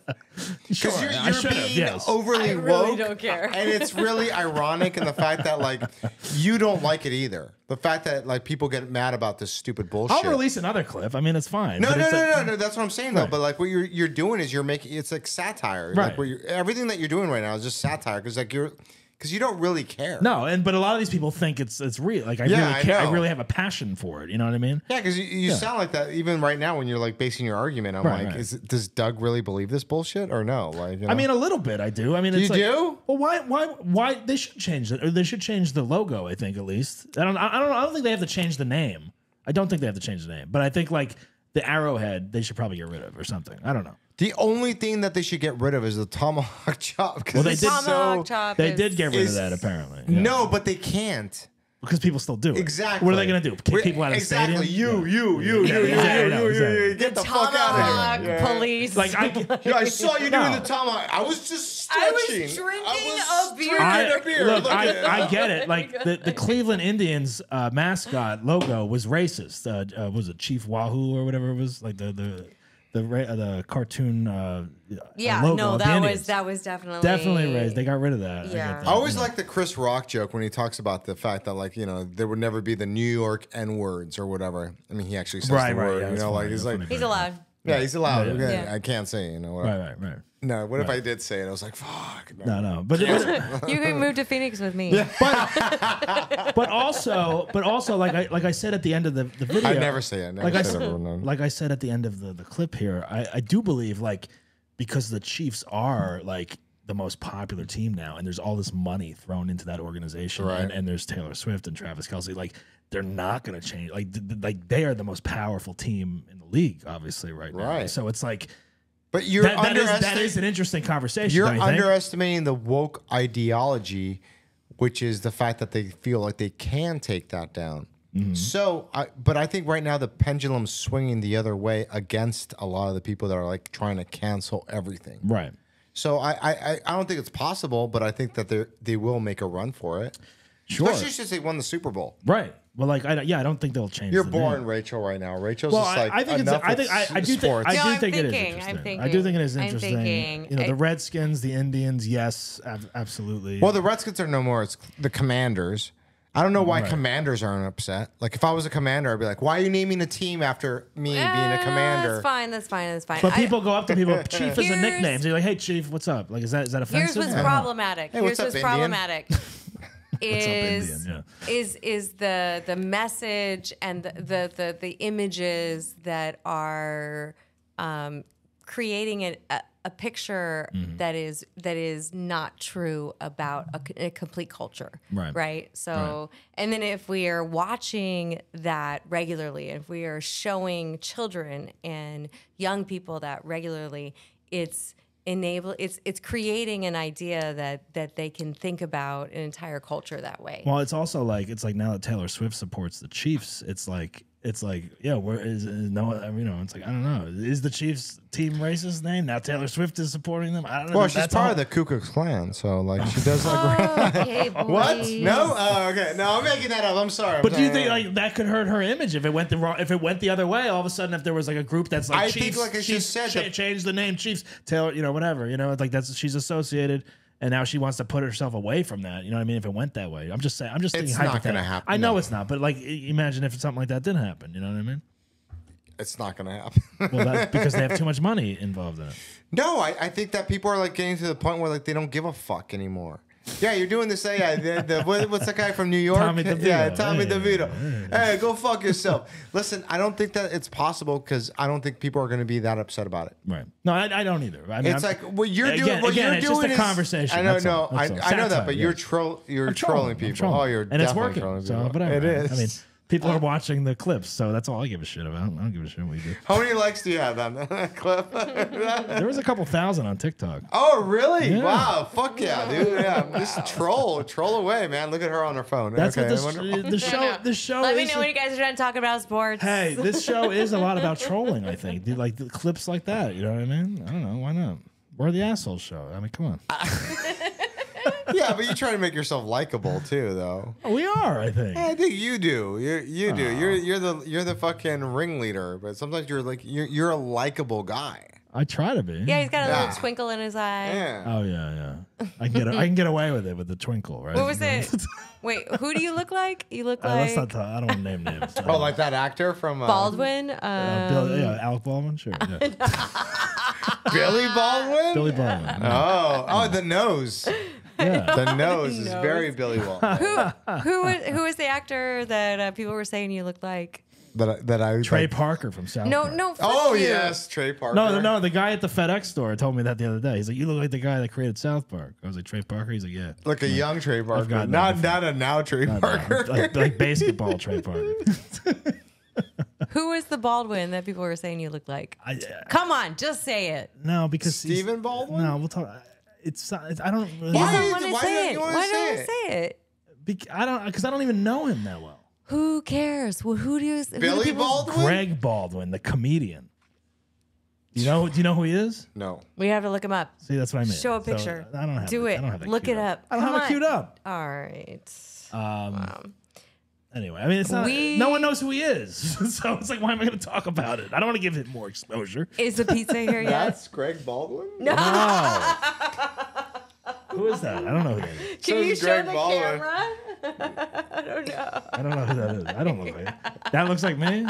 Sure, Because I you're should have, being yes. overly I really woke. don't care. And it's really ironic in the fact that you don't like it either. The fact that people get mad about this stupid bullshit. I'll release another clip. I mean, it's fine. No, but it's no. That's what I'm saying though. Right. But what you're doing is you're making it's satire. Right. Everything that you're doing right now is just satire because you don't really care. No, but a lot of these people think it's real. I Yeah, really I care. I know. really have a passion for it. You know what I mean? Yeah, because you sound like that even right now when you're basing your argument. I'm Right, like, right. does Doug really believe this bullshit or no? I mean, a little bit. I do. I mean, it's you do? Well, why they should change it, or they should change the logo. I think at least. I don't think they have to change the name. I don't think they have to change the name, but I think the arrowhead they should probably get rid of or something. I don't know. The only thing that they should get rid of is the tomahawk chop. Well, they did. Tomahawk chop They is- did get rid of is- that apparently. Yeah. No, but they can't. Because people still do it. Exactly. What are they going to do? Kick people out of the stadium? You. Get the fuck out of here. Tomahawk police. Like Yeah, I saw you No. doing the tomahawk. I was just I was stretching. drinking I was a beer. drinking a beer. Look, Look at it. I get it. Like the Cleveland Indians mascot logo was racist. Was it Chief Wahoo or whatever it was? Like the cartoon. yeah, logo no, of the that Indians. was definitely Raised. They got rid of that. Yeah. I always like the Chris Rock joke when he talks about the fact that, like, there would never be the New York N words or whatever. I mean, he actually says Right, the right, word. yeah, that's like funny, he's that's like, funny. He's allowed. yeah, he's allowed. Yeah, Okay, yeah. I can't say, whatever. Right. No, what if I did say it? I was like, fuck. No. But You can move to Phoenix with me. but also, like I said at the end of the video, I never say it. I never like I said said, everyone. like I said at the end of the clip here, I do believe, like, because the Chiefs are like the most popular team now, and there's all this money thrown into that organization, Right. and there's Taylor Swift and Travis Kelce, like they're not going to change. Like they are the most powerful team in the league, obviously, right now. Right. So it's like But you're that is an interesting conversation. You're don't you think? underestimating the woke ideology, which is the fact that they feel like they can take that down. Mm-hmm. So, but I think right now the pendulum's swinging the other way against a lot of the people that are like trying to cancel everything. Right. So I don't think it's possible, but I think that they will make a run for it. Sure. Especially since they won the Super Bowl. Right. Well, like I don't think they'll change. You're the boring, name. Rachel, right now. Rachel's Well, just like I think it's. enough I think with I do think. sports. I No, do I'm think it is thinking, interesting. I'm I do think it is I'm interesting. thinking, The Redskins, the Indians, yes, absolutely. Well, the Redskins are no more. It's the Commanders. I don't know why Right. Commanders aren't upset. Like, if I was a commander, I'd be like, why are you naming a team after me being a commander? That's fine. but people go up to people. Chief is a Here's- nickname. So you're like, hey, Chief, what's up? Like, is that Here's offensive? what's I don't know. problematic. Hey, what's Here's up, what's Indian? problematic. Indian? Yeah. is the message and the images that are creating a picture Mm-hmm. that is not true about a complete culture, Right. So, and then if we are watching that regularly, if we are showing children and young people that regularly, it's creating an idea that they can think about an entire culture that way. Well, it's also like now that Taylor Swift supports the Chiefs, it's like yeah, where is no? It's like I don't know. Is the Chiefs team racist name now? Taylor Swift is supporting them. I don't know. Well, she's part of the Ku Klux Klan, so like she does like. Okay, What? boys. No? Oh, okay. No, I'm making that up. I'm sorry. But do you think like that could hurt her image if it went the other way? All of a sudden, if there was like a group that's like I Chiefs, think, like I just said, that- change the name Chiefs, Taylor, whatever, it's like she's associated, and now she wants to put herself away from that. You know what I mean? If it went that way, I'm just thinking not gonna hypothetically. happen, I know no. it's not, but like imagine if something like that did happen. You know what I mean? It's not going to happen. Well, that's because they have too much money involved in it. No, I think that people are like getting to the point where like they don't give a fuck anymore. Yeah, you're doing this. Yeah, what's that guy from New York? Tommy DeVito. Yeah, Tommy Hey, DeVito. Hey, go fuck yourself. Listen, I don't think that it's possible because I don't think people are going to be that upset about it. Right. No, I don't either. I mean, It's like what you're doing. Again, What you're it's doing just a is conversation. I know, That's all. no, I That's all. know that, Satire, but yeah. you're I'm trolling people. trolling. Oh, you're and it's definitely working. trolling So people. whatever. It is. I mean, people are watching the clips, so that's all I give a shit about. I don't give a shit what you do. How many likes do you have on that clip? There was a couple thousand on TikTok. Oh, really? Yeah. Wow. Fuck yeah, dude. Yeah. Just troll away, man. Look at her on her phone. That's okay. what the show. The show. Let me is know when you guys are done talking about sports. Hey, this show is a lot about trolling. I think, dude, like the clips like that. You know what I mean? I don't know. Why not? We're the asshole show. I mean, come on. Yeah, but you try to make yourself likable too, though. Oh, we are. I think. I think you do. You do. You're the fucking ringleader. But sometimes you're a likable guy. I try to be. Yeah, he's got a Yeah. little twinkle in his eye. Yeah. Oh yeah. I can get away with it with the twinkle, right? What was it? Wait, who do you look like? You look Let's like not talk. I don't want to name names. Oh, like that actor from Baldwin. Alec Baldwin, sure. Yeah. Billy Baldwin. Billy Baldwin. Oh, the nose. Yeah. The nose is Nose. very Billy Baldwin. who was the actor that people were saying you looked like? that I Trey like, Parker from South No, Park. no. Fuck Oh you. yes, Trey Parker. No, the guy at the FedEx store told me that the other day. He's like, "You look like the guy that created South Park." I was like, "Trey Parker." He's like, "Yeah." Like a young Trey Parker, gotten not that a now Trey Parker. like basketball Trey Parker. Who was the Baldwin that people were saying you look like? Come on, just say it. No, because Stephen Baldwin? No, we'll talk. It's I don't. Really Why Why don't you- want to why say don't it? you wanna Why say don't it? you say it? because I don't even know him that well. Who cares? Well, who do Billy people? Baldwin? Greg Baldwin, the comedian. Do you know who he is? No. We have to look him up. See, that's what I mean. Show a So, picture. I don't have Do it. it. I don't have that Look queued it up. I don't Come have it on. queued up. All right. Anyway, I mean, it's not. No one knows who he is, so it's like, why am I going to talk about it? I don't want to give it more exposure. Is the pizza here yet? That's Greg Baldwin? No. Who is that? I don't know who that is. Can you is show Greg the Baldwin. camera? I don't know. I don't know who that is. I don't look like it. That looks like me?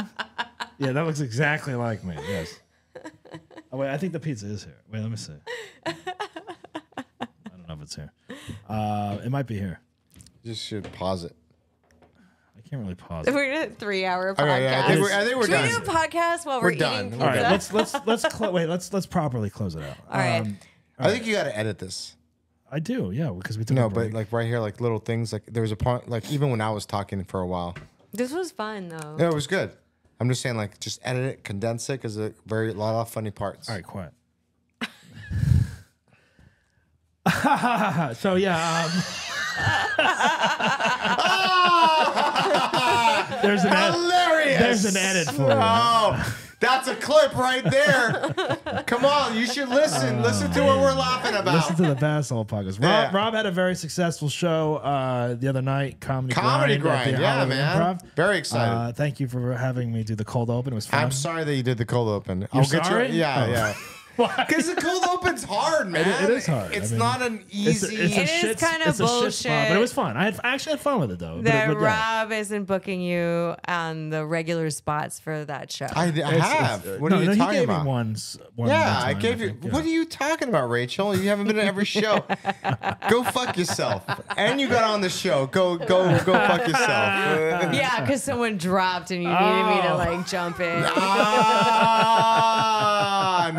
Yeah, that looks exactly like me. Yes. Oh, wait, I think the pizza is here. Wait, let me see. I don't know if it's here. It might be here. You should pause it. I can't really pause it. We're in a 3-hour podcast. Okay, yeah, I think we're Should we do a done. podcast while We're we're done. eating We're All right, pizza? let's properly close it out. All right. I think you got to edit this. I do, yeah, because we took No, a break. but like right here, like little things. Like there was a point, like even when I was talking for a while, This was fun, though. yeah, it was good. I'm just saying, like, just edit it, condense it, because a lot of funny parts. All right, quiet. So yeah, there's an Hilarious. there's an edit for you. Oh, that's a clip right there. Come on, you should listen. Listen to what we're laughing about. Listen to the Basshole podcast. Yeah. Rob had a very successful show the other night. Comedy Comedy Grind. at the Grind, yeah, Hollywood man. Improv. Very excited. Thank you for having me do the cold open. It was fun. I'm sorry that you did the cold open. You're sorry? Yeah, Oh. yeah. Because the cold open's hard, man. It is hard. It's I mean, not an easy. It is shit- kind of it's a shit spot, bullshit. but it was fun. I actually had fun with it though. But That but yeah. Rob isn't booking you on the regular spots for that show. I have. What no, are you no, talking he gave about? me one Yeah, I time, gave you. think, yeah. What are you talking about, Rachel? You haven't been to every show. Go fuck yourself. And you got on the show. Go fuck yourself. Yeah, because someone dropped and you needed me to like jump in.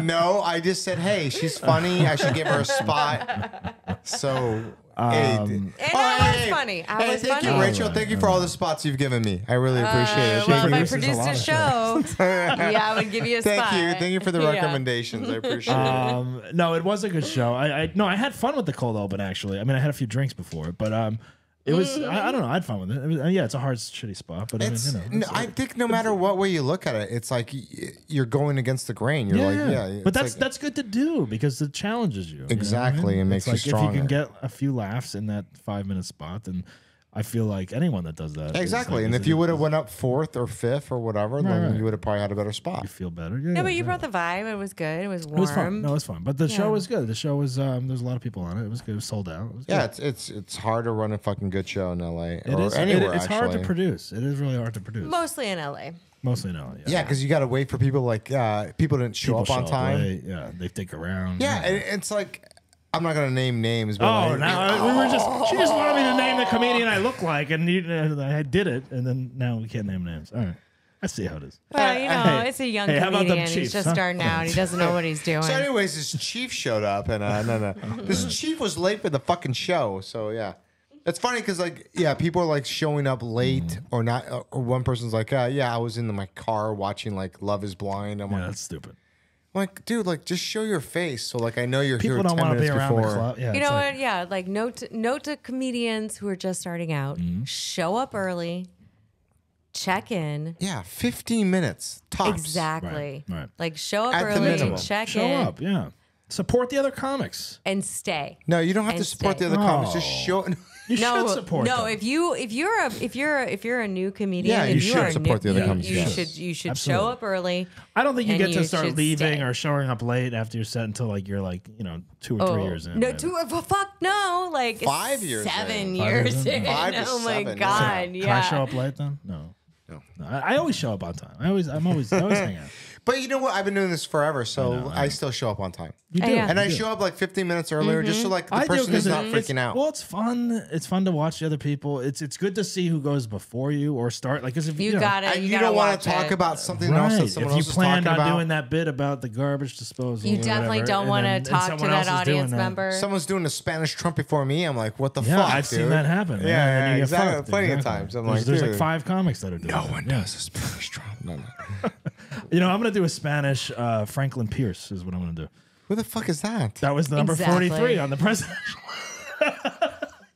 No, I just said, hey, she's funny. I should give her a spot. So, And I was funny. I was thank funny. you, Rachel. Thank you for all the spots you've given me. I really appreciate it. Well, if I produces a produced lot a of show, yeah, I would give you a spot. Thank you for the Yeah. recommendations. I appreciate it. No, it was a good show. I had fun with the cold open actually. I mean, I had a few drinks before, but it was I don't know. I had fun with it. Yeah, it's a hard, shitty spot, but It's, I mean, I think no matter what way you look at it, it's like you're going against the grain. You're but it's like- that's good to do because it challenges you. Exactly, You know what I mean? and makes It's you like if you can stronger. get a few laughs in that 5-minute spot, then I feel like anyone that does that is exactly. like- And is if a- you would have went up 4th or 5th or whatever, then right. you would have probably had a better spot. you feel better. No, but you brought the vibe. It was good. It was warm. It was fun. No, it was fun. But the show Yeah. was good. The show was there's a lot of people on it. It was good. It was sold out. It was Yeah, good. it's hard to run a fucking good show in LA It or is. anywhere. It's hard to actually. produce. It is really hard to produce. Mostly in LA. Mostly no. Yeah, because you got to wait for people. Like people didn't show People up on time. late. Yeah, they stick around. Yeah, and it's like I'm not gonna name names, but Oh, like, now we were just. She just wanted me to name the comedian I look like, and I did it, and then now we can't name names. All right, I see how it is. Well, you know, Hey, it's a young hey, how about them comedian. He's Chiefs, just huh? starting out. He doesn't know what he's doing. So, anyways, this chief showed up, and no, this chief was late for the fucking show. So yeah, it's funny because like people are like showing up late or not, or one person's like, I was in my car watching like Love Is Blind. I'm Yeah, like, that's stupid. dude, like just show your face so like I know you're People here don't 10 want to be minutes around before. the club. Yeah, You it's know like- what? Yeah, like note to comedians who are just starting out: show up early, check in. Yeah, 15 minutes tops. Exactly. Right. Like show up At the early, minimum. check Show in, up. Yeah, support the other comics. and stay. No, you don't have to And support stay. the other comics. Just Oh. show. You should support. no. them. If you're a new comedian, Yeah, if you you should are support new, the other you, comics, you yes. should show Absolutely. up early. I don't think you and get to you start should leaving stay. or showing up late after you're set until like you're like 2 or 3 years in. No, maybe. fuck no. Like 5 years in. 7 5 years years in? in. 5 to Oh my 7, yeah. god, yeah. Can I show up late then? No. I always show up on time. I always hang out. But you know what? I've been doing this forever, so I still show up on time. You do. Yeah. And you I do. show up like 15 minutes earlier just so like the I do person is 'cause not it's- freaking out. Well, it's fun. It's fun to watch the other people. It's good to see who goes before you or start. Like, 'cause if You know, got it. And You you gotta don't want watch to talk it. about something Right. else that someone If you else is planned talking on about. doing that bit about the garbage disposal, You or definitely whatever, don't and want then- to and talk to someone else that is doing audience that. member. Someone's doing a Spanish Trump before me. I'm like, what the Yeah, fuck, I've seen dude? that happen. Man. Yeah, And then you get exactly. fucked. Plenty of Exactly. times. I'm there's like, there's dude, like 5 comics that are doing no that. one Yeah. does a Spanish Trump. You know, I'm gonna do a Spanish Franklin Pierce is what I'm gonna do. Who the fuck is that? That was the number Exactly. 43 on the presidential.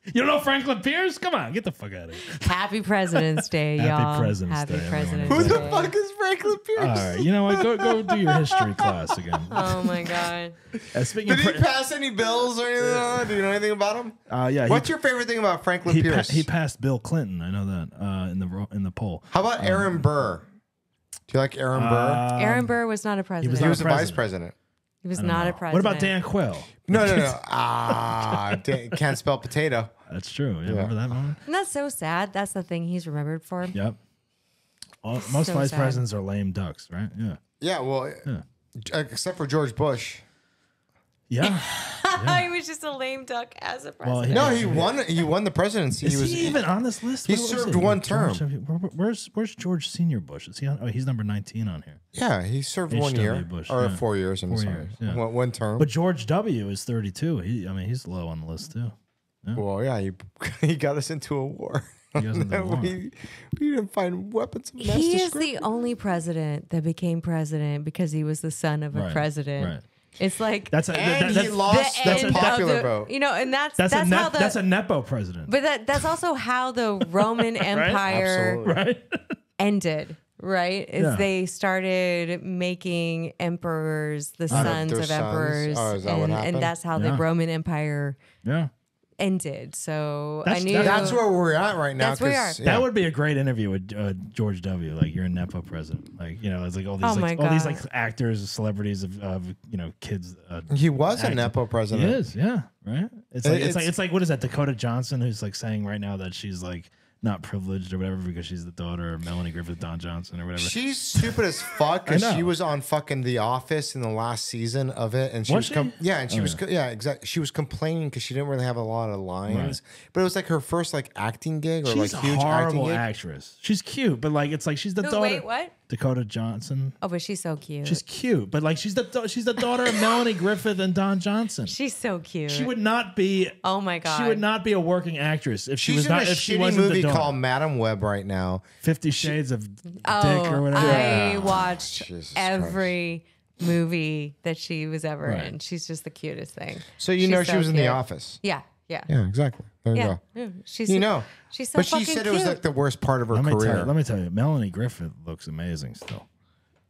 You don't know Franklin Pierce? Come on, get the fuck out of here. Happy President's Day, Happy y'all. President's Happy Day, everyone. President's Who the Day. fuck is Franklin Pierce? All right, you know what? Go do your history class again. Oh my God. Speaking Did of he pass any bills or anything? Do you know anything about him? yeah, What's your favorite thing about Franklin Pierce? he passed Bill Clinton. I know that in the poll. How about Aaron Burr? Do you like Aaron Burr? Aaron Burr was not a president. He was the not a vice president. He was not a president. What about Dan Quayle? No. Can't spell potato. That's true. Yeah, remember that moment? Isn't that so sad? That's the thing he's remembered for. Yep. Most So vice sad. presidents are lame ducks, right? Yeah. Yeah, well, except for George Bush. Yeah. He was just a lame duck as a Well, president. No, he won. He won the presidency. Is he even on this list? He What was served it? one George term. W. Where's George Senior Bush? Is he on? Oh, he's number 19 on here. Yeah, he served 1 H.W. year Bush, or yeah. 4 years. I'm 4 sorry, years, yeah. one term. But George W. is 32. He's low on the list too. Well, yeah, he got us into a war. He goes into the war. we didn't find weapons of mass He is destruction. the only president that became president because he was the son of a Right, president. right. It's like That's a And that's, he lost the the end of popular the- vote. You know, and that's that's a how the that's a nepo president, but that's also how the Roman Empire Absolutely. right? ended. Right? Is Yeah. they started making emperors the of sons their of sons? emperors, Oh, is that what happened? and that's how Yeah. the Roman Empire Yeah. ended. So That's- I knew That's where we're at right now. That's where we 'cause, are. yeah. That would be a great interview with George W. Like you're a nepo president. Like it's like all these Oh my all these God. like actors, celebrities of kids. He was a acting. nepo He president. is, yeah, right. It's It's- like what is that? Dakota Johnson, who's like saying right now that she's like not privileged or whatever because she's the daughter of Melanie Griffith, Don Johnson or whatever. She's stupid as fuck I because know. she was on fucking The Office in the last season of it, and she Was was, she? yeah, and she Oh, was yeah. yeah, exactly. She was complaining because she didn't really have a lot of lines, but it was like her first like acting gig or She's like a huge acting horrible gig. actress. She's cute, but like it's like she's the Who, daughter. wait, what? Dakota Johnson. Oh, but she's so cute. She's cute, but like she's the daughter of Melanie Griffith and Don Johnson. She's so cute. She would not be. Oh my God. She would not be a working actress if she She's was in not. a If she shitty wasn't movie the daughter. called Madam Web right now. 50 Shades of Dick Oh, or whatever. I watched Jesus every movie that she was ever Right. in. She's just the cutest thing. So you She's know she so was in The cute. Office. Yeah, yeah. Yeah, exactly. There you Yeah, go. yeah. She's You know, she's so but she fucking said it was cute. like the worst part of her Let career. me tell you, Melanie Griffith looks amazing still.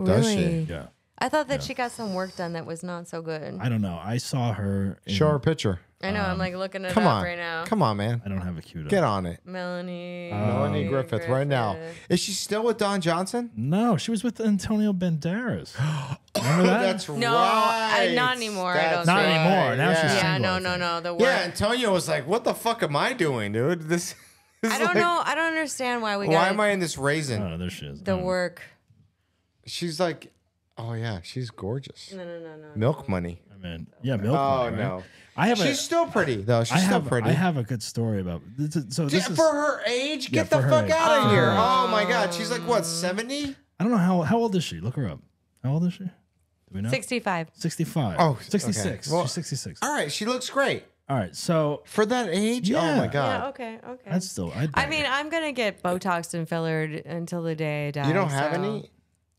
Does she? Really? Yeah. I thought that she got some work done that was not so good. I don't know. I saw her. Show her a picture. I know. I'm like looking it Come up on, right now. come on, man. I don't have a cute. Get on it. Melanie. Melanie Griffith right now. Is she still with Don Johnson? No, she was with Antonio Banderas. Remember that? That's No, right. not anymore, I That's don't Not think. anymore. Now she's yeah. Yeah, single, no, I no, think. no. The work. Yeah, Antonio was like, "What the fuck am I doing, dude? This." I don't know. I don't understand why we Why got am I in this raisin? Oh, there she is. the work. She's like, oh yeah, she's gorgeous. No. Milk money. I mean, yeah, milk. Oh money, right? no, I have she's still pretty though. She's still pretty. I have a good story about. So this is. For her age, Yeah, get the for her fuck age. out of here! Oh my god, she's like what, 70? I don't know how old is she. Look her up. How old is she? Do we know? 65. 65. Oh, 66. okay. Well- She's 66. All right, she looks great All right, so for that age. Oh Yeah. my Yeah. god, Okay. Okay. that's still. I mean, I'm gonna get Botoxed and fillered until the day I die. you don't have so- any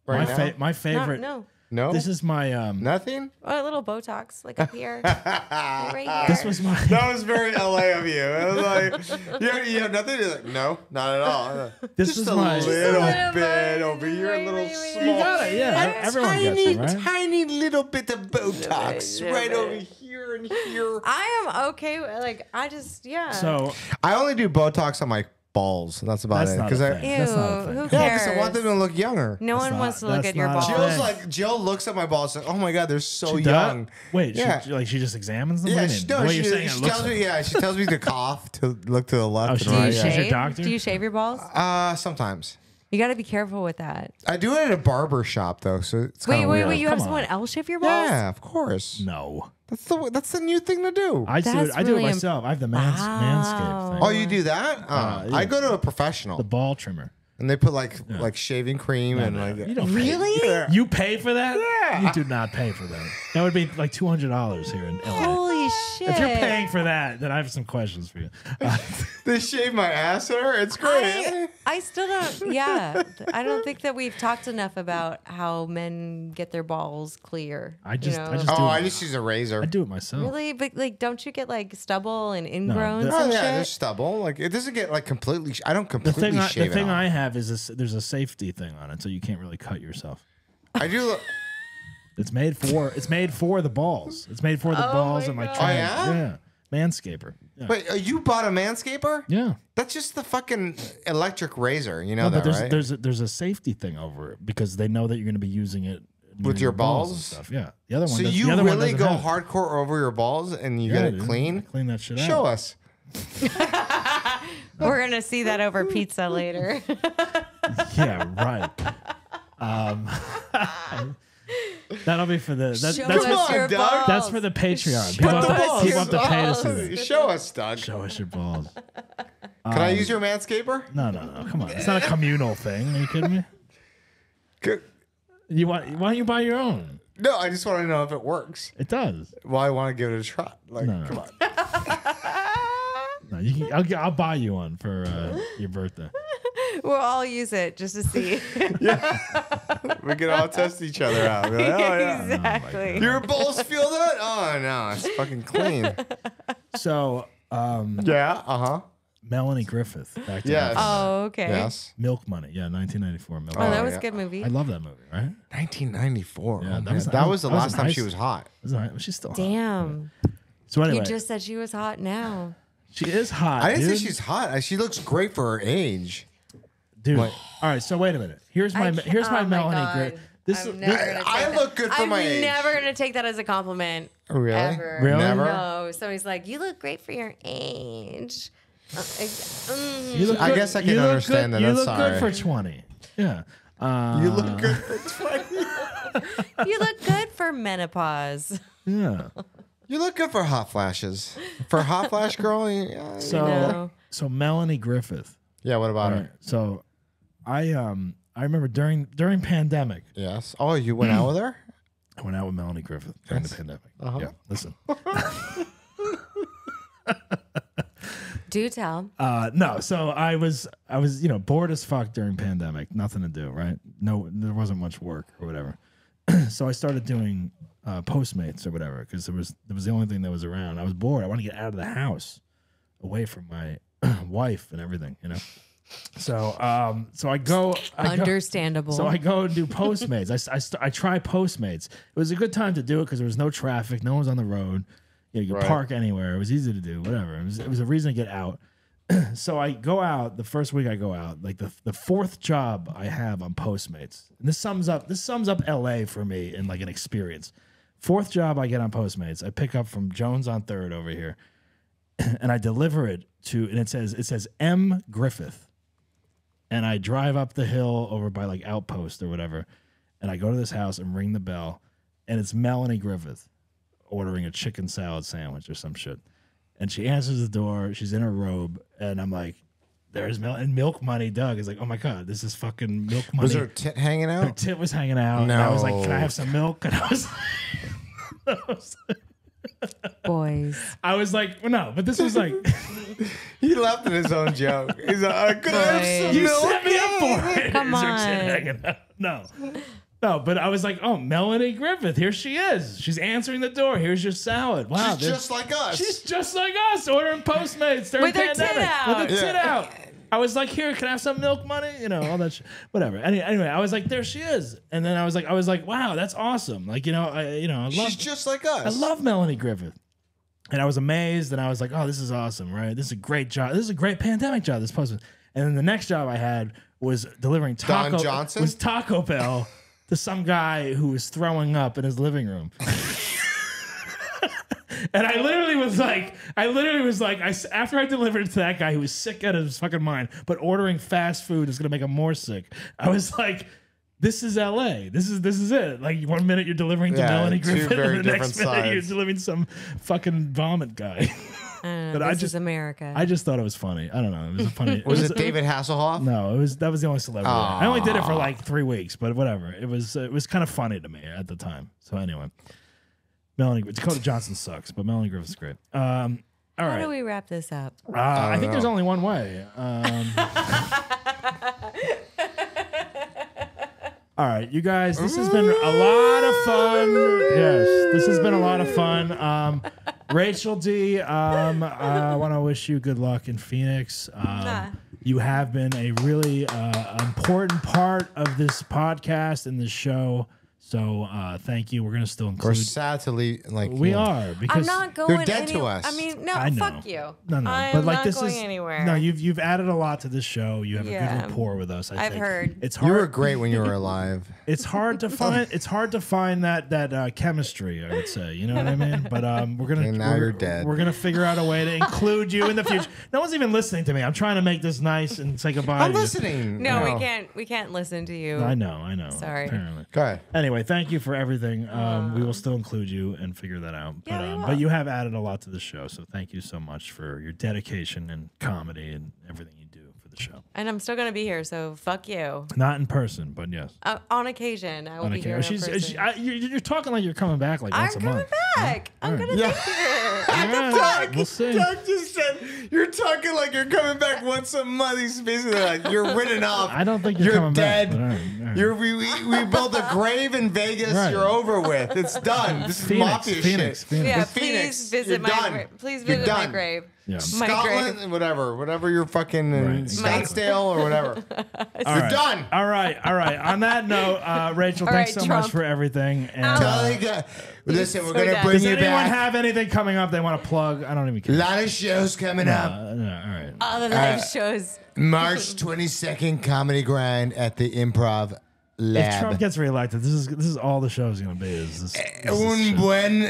right now. my No, favorite. no. No, This is my nothing. Oh, a little Botox, like up here, right here. This was my. That was very LA of you. It was like, you have nothing. You're like, no, not at all. This Just was a my. little little bit bit. over here, a little Wait, wait, small. You got it. Yeah, everyone gets it, right? Tiny little bit of Botox Little right bit. over here and here. I am okay. Like I just, yeah. So I only do Botox on my balls. And that's about that's it. not a Because thing. Ew, That's not a thing. who yeah, cares? because I want them to look younger. No That's one wants to not- look that's at your not a balls. thing. Jill's like, Jill looks at my balls like, oh my god, they're so She young. does? Wait, Yeah. she just examines them. Yeah, What do you she mean? The way does. you're saying it She looks tells like- me. Yeah, she tells me to cough, to look to the left Oh, and she Do right. you She's your shave? doctor? Do you shave your balls? Sometimes You got to be careful with that. I do it at a barber shop though, so it's kind Wait, of wait, weird. wait. You have Come someone on. else shave your balls? Yeah, of course. No, That's the new thing to do. I do it. That's I do it really myself. I have the manscape thing. Oh, you do that? yeah. I go to a professional, The ball trimmer. and they put like shaving cream and like. You don't pay. Really? Yeah. You pay for that? You do not pay for that. That would be like $200 here in LA. Holy shit. If you're paying for that, then I have some questions for you. They shave my ass in her. It's great. I still don't. Yeah, I don't think that we've talked enough about how men get their balls clear. I just Oh, do I it. just use a razor. I do it myself. Really, but like, don't you get like stubble and ingrowns the- Oh and yeah, shit? there's stubble. Like it doesn't get like completely. I don't completely The shave thing it off. I have is there's a safety thing on it, so you can't really cut yourself. I do. It's made for the balls. It's made for the balls my and like God. trying. Oh, yeah? Manscaper. Yeah. Wait, you bought a manscaper? Yeah. That's just the fucking electric razor. You know No, that, but right? there's a safety thing over it because they know that you're going to be using it near With your and balls? stuff. Yeah. The other one. So does- you the other one really doesn't go have it. hardcore over your balls and you Yeah, get it dude. clean? Clean that shit out. Show us. We're gonna see that over pizza later. Yeah. Right. That'll be for the. Show That's us on, your Doug. balls. That's for the Patreon. Show us People your have to pay to see balls. that. Show us, Doug. Show us your balls. Can I use your manscaper? No, come on. It's not a communal thing. Are you kidding me? Good. Why don't you buy your own? No, I just want to know if it works. It does. Well, I want to give it a try. Like, No. come on. No, I'll buy you one for your birthday. We'll all use it just to see. We can all test each other out. Be like, oh, yeah. Exactly. Your balls feel that? Oh, no. It's fucking clean. So, Yeah. Uh-huh. Melanie Griffith. Back to Yes. Oh, okay. Yes. Milk Money. Yeah, 1994. Milk Oh, Money. that was yeah. a good movie. I love that movie, right? 1994. Yeah, Oh, that man. was- that was the I was last in time high she school. was hot. That's all right. She's still hot. Damn. So anyway, You just said she was hot now. she is hot. I didn't dude. say she's hot. She looks great for her age. Dude. What? All right, so wait a minute. Here's my I can't- here's my oh my Melanie God. Griffith. This I'm is never gonna I take look good for I'm my age. never gonna take that as a compliment. Really? Ever. Really? Never? No. Somebody's like, "You look great for your age." you look I good- guess I can you look understand good, that. You That's look all good right. for 20. Yeah. You look good for 20. You look good for menopause. Yeah. You look good for hot flashes. For a hot flash girl, yeah. So know. so Melanie Griffith. Yeah, what about All right. her? So I remember during pandemic, Yes. Oh, you went out with her? I went out with Melanie Griffith during the pandemic. Uh-huh. Yeah. Listen. Do tell. No, so I was bored as fuck during pandemic, nothing to do, right? No, there wasn't much work or whatever. So I started doing Postmates or whatever because it was the only thing that was around. I was bored. I want to get out of the house, away from my wife and everything, you know. So I go. Understandable. So I go and do Postmates. I try Postmates. It was a good time to do it because there was no traffic, no one was on the road. You could Right. park anywhere. It was easy to do. Whatever. It was a reason to get out. So I go out the first week. I go out like the fourth job I have on Postmates. And this sums up LA for me in like an experience. Fourth job I get on Postmates. I pick up from Jones on 3rd over here, and I deliver it to. And it says M Griffith. And I drive up the hill over by like Outpost or whatever, and I go to this house and ring the bell, and it's Melanie Griffith ordering a chicken salad sandwich or some shit. And she answers the door. She's in her robe, and I'm like, "There's Milk Money." Doug is like, "Oh my god, this is fucking Milk Money." Was her tit hanging Her out? tit was hanging out, and I was like, No. "Can I have some milk?" And Boys. I was like, well, "No," but this was like, He laughed at his own joke. He's like, could I have some you milk? set me up for it. Come Is her tit on. hanging out? No, but I was like, "Oh, Melanie Griffith, here she is. She's answering the door. Here's your salad. Wow, She's just like us. she's just like us, ordering Postmates during With her tit pandemic out. with her tit Yeah. out." I was like, "Here, can I have some milk money?" You know, all that shit. Whatever. Anyway, I was like, "There she is," and then I was like, "Wow, that's awesome!" Like, I love, She's just like us. I love Melanie Griffith. And I was amazed, and I was like, "Oh, this is awesome, right? This is a great job. This is a great pandemic job. This Postman." And then the next job I had was delivering Don Johnson? was Taco Bell to some guy who was throwing up in his living room. And I literally was like, after I delivered it to that guy who was sick out of his fucking mind, but ordering fast food is gonna make him more sick. I was like, this is LA. This is it. Like 1 minute you're delivering to Yeah, Melanie two Griffith, very and the next different minute you're sides. delivering some fucking vomit guy. don't But know. I This just- is America. I just thought it was funny. I don't know. It was a funny. Was it David Hasselhoff? No, that was the only celebrity. I only did it for like 3 weeks, but whatever. It was kind of funny to me at the time. So anyway, Dakota Johnson sucks, but Melanie Griffith's great. All How right. do we wrap this up? I think there's only one way. All right, you guys, this has been a lot of fun. Yes, this has been a lot of fun. Rachel D, I want to wish you good luck in Phoenix. You have been a really important part of this podcast and this show. So thank you. We're going to still include. We're sad to leave. Like We are because I'm not going. You're dead to us. I mean, no, I know. fuck you. No, I'm but like not this going is anywhere. No, you've added a lot to this show. You have a Yeah. good rapport with us. I've think. heard. It's You hard. were great when you were alive. It's hard to find. It's hard to find that chemistry. I would say. You know what I mean? But we're gonna. And now we're, you're dead. We're gonna figure out a way to include you in the future. No one's even listening to me. I'm trying to make this nice and say goodbye. I'm to you. listening. No, we can't. We can't listen to you. I know. Sorry. Apparently. Go ahead. Anyway, thank you for everything. We will still include you and figure that out. Yeah, we will. But you have added a lot to the show, so thank you so much for your dedication and comedy and everything you do for the show. And I'm still gonna be here, so fuck you. Not in person, but yes. On occasion, I will be here. You're talking like you're coming back like I'm once a coming month. back. I'm gonna Yeah. be here. All right, we'll see. Doug just said you're talking like you're coming back once a month. He's basically like you're written off. I don't think you're coming dead. back. But all right, all right. We built a grave in Vegas. Right. You're over with. It's done. This is mafia Phoenix. shit. Yeah, With please Phoenix, visit you're my done. grave. Please You're visit my done. yeah. Yeah. My Scotland, grave. whatever you're fucking in Right. Scottsdale or whatever. All You're right. done. All right. On that note, Rachel, All thanks right, so Trump. much for everything. And, Listen, we're so gonna dead. bring does you anyone back. have anything coming up they want to plug? I don't even A care. lot of shows coming up. No, all right. All the live shows. March 22nd, Comedy Grind at the Improv If Trump Lab. gets reelected, this is all the show's gonna be. Is this Un shit. buen.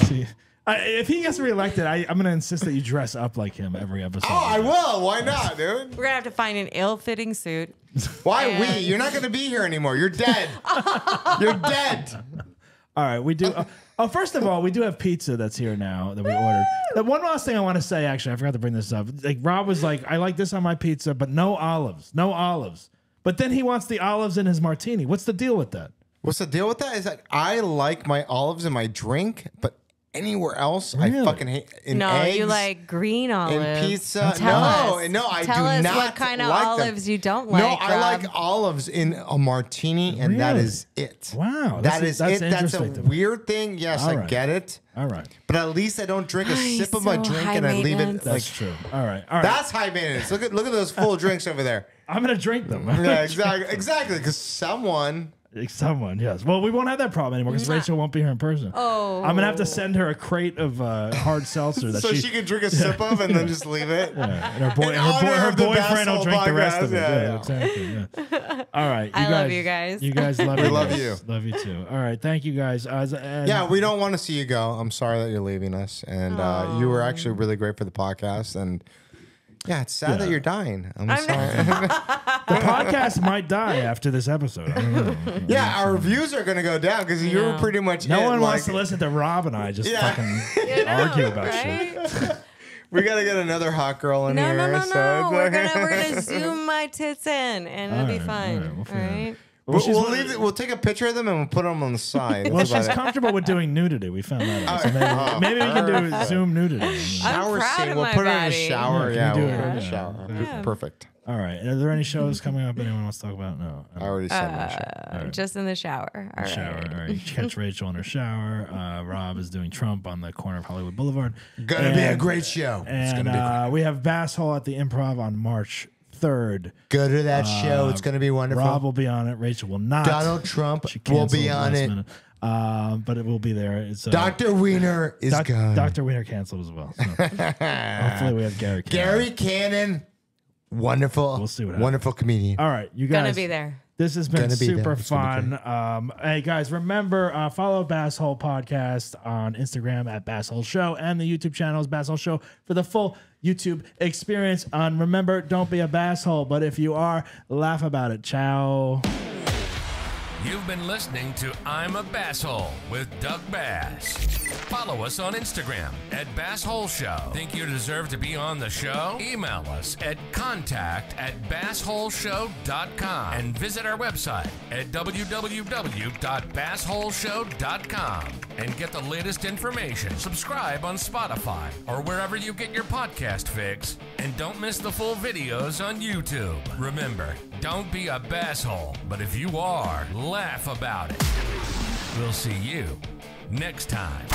See, if he gets reelected, I'm gonna insist that you dress up like him every episode. Oh, I will. Why not, dude? We're gonna have to find an ill-fitting suit. Why And- we? You're not going to be here anymore. You're dead. You're dead. All right, we do. First of all, we do have pizza that's here now that we ordered. The one last thing I want to say, actually, I forgot to bring this up. Like Rob was like, "I like this on my pizza, but no olives, no olives." But then he wants the olives in his martini. What's the deal with that? What's the deal with that? Is like I like my olives in my drink, but anywhere else, Really? I fucking hate. In No, eggs, you like green olives. in pizza. Tell No, us. no, I Tell do us not what kind of like them. olives you don't like. No, I Rob. like olives in a martini, and that Really? is it. Wow, that is that's it. That's a interesting to me. weird thing. Yes, All I right. get it. All right, But at least I don't drink a Ay, sip of my so drink high and I leave it maintenance. like. that's true. All right, all right. That's high maintenance. Look at those full drinks over there. I'm gonna drink them. Yeah, exactly. Because someone. Someone, yes. Well, we won't have that problem anymore because Rachel won't be here in person. Oh. I'm gonna have to send her a crate of hard seltzer that So she can drink a sip of and then just leave it. Yeah, and her, boy, In her honor of the boyfriend will Basshole drink the rest of it. podcast. Yeah, Yeah. exactly. Yeah. All right, I love you guys. You guys love We you. love guys. you. Love you too. All right, thank you guys. And Yeah, we don't want to see you go. I'm sorry that you're leaving us. And you were actually really great for the podcast. And yeah, it's sad that you're dying. I'm sorry. the podcast might die after this episode. I don't know. Yeah, our views are going to go down because you were pretty much No it. one wants Like, to listen to Rob and I just Yeah. fucking You know, argue about shit. right? We got to get another hot girl in No, here. no, no, so no. it's We're okay. gonna zoom my tits in, and it'll be All right, fine. all right, we'll All figure it out. right. We'll take a picture of them and we'll put them on the side. Well, That's she's about it. comfortable with doing nudity. We found that out. So maybe we can do perfect. Zoom nudity. Shower proud scene. of We'll my put her in a body. shower. Yeah, Yeah, can you we'll do put her in it? a shower. Yeah. Perfect. All right. Are there any shows coming up anyone wants to talk about? No. I already said my show. Just in the shower. All right. Shower. All right. You can catch Rachel in her shower. Rob is doing Trump on the corner of Hollywood Boulevard. Gonna be a great show. It's And gonna be great. we have Basshole at the Improv on March 3rd. Go to that show. It's gonna be wonderful. Rob will be on it. Rachel will not. Donald Trump She will canceled be on last it. minute. But it will be there. It's Dr. Wiener is gone. Dr. Wiener canceled as well. So hopefully we have Gary. Gary Cannon, wonderful. We'll see what happens. Wonderful comedian. All right, you guys. Gonna be there. This has been Gonna be there. super It's gonna fun. Hey guys, remember follow Basshole Podcast on Instagram at Basshole Show and the YouTube channel is Basshole Show for the full YouTube experience. And remember, don't be a basshole, but if you are, laugh about it. Ciao. You've been listening to I'm a Basshole with Doug Bass. Follow us on Instagram at Basshole Show. Think you deserve to be on the show? Email us at contact@bassholeshow.com and visit our website at www.bassholeshow.com and get the latest information. Subscribe on Spotify or wherever you get your podcast fix, and don't miss the full videos on YouTube. Remember, don't be a basshole, but if you are, laugh about it. We'll see you next time.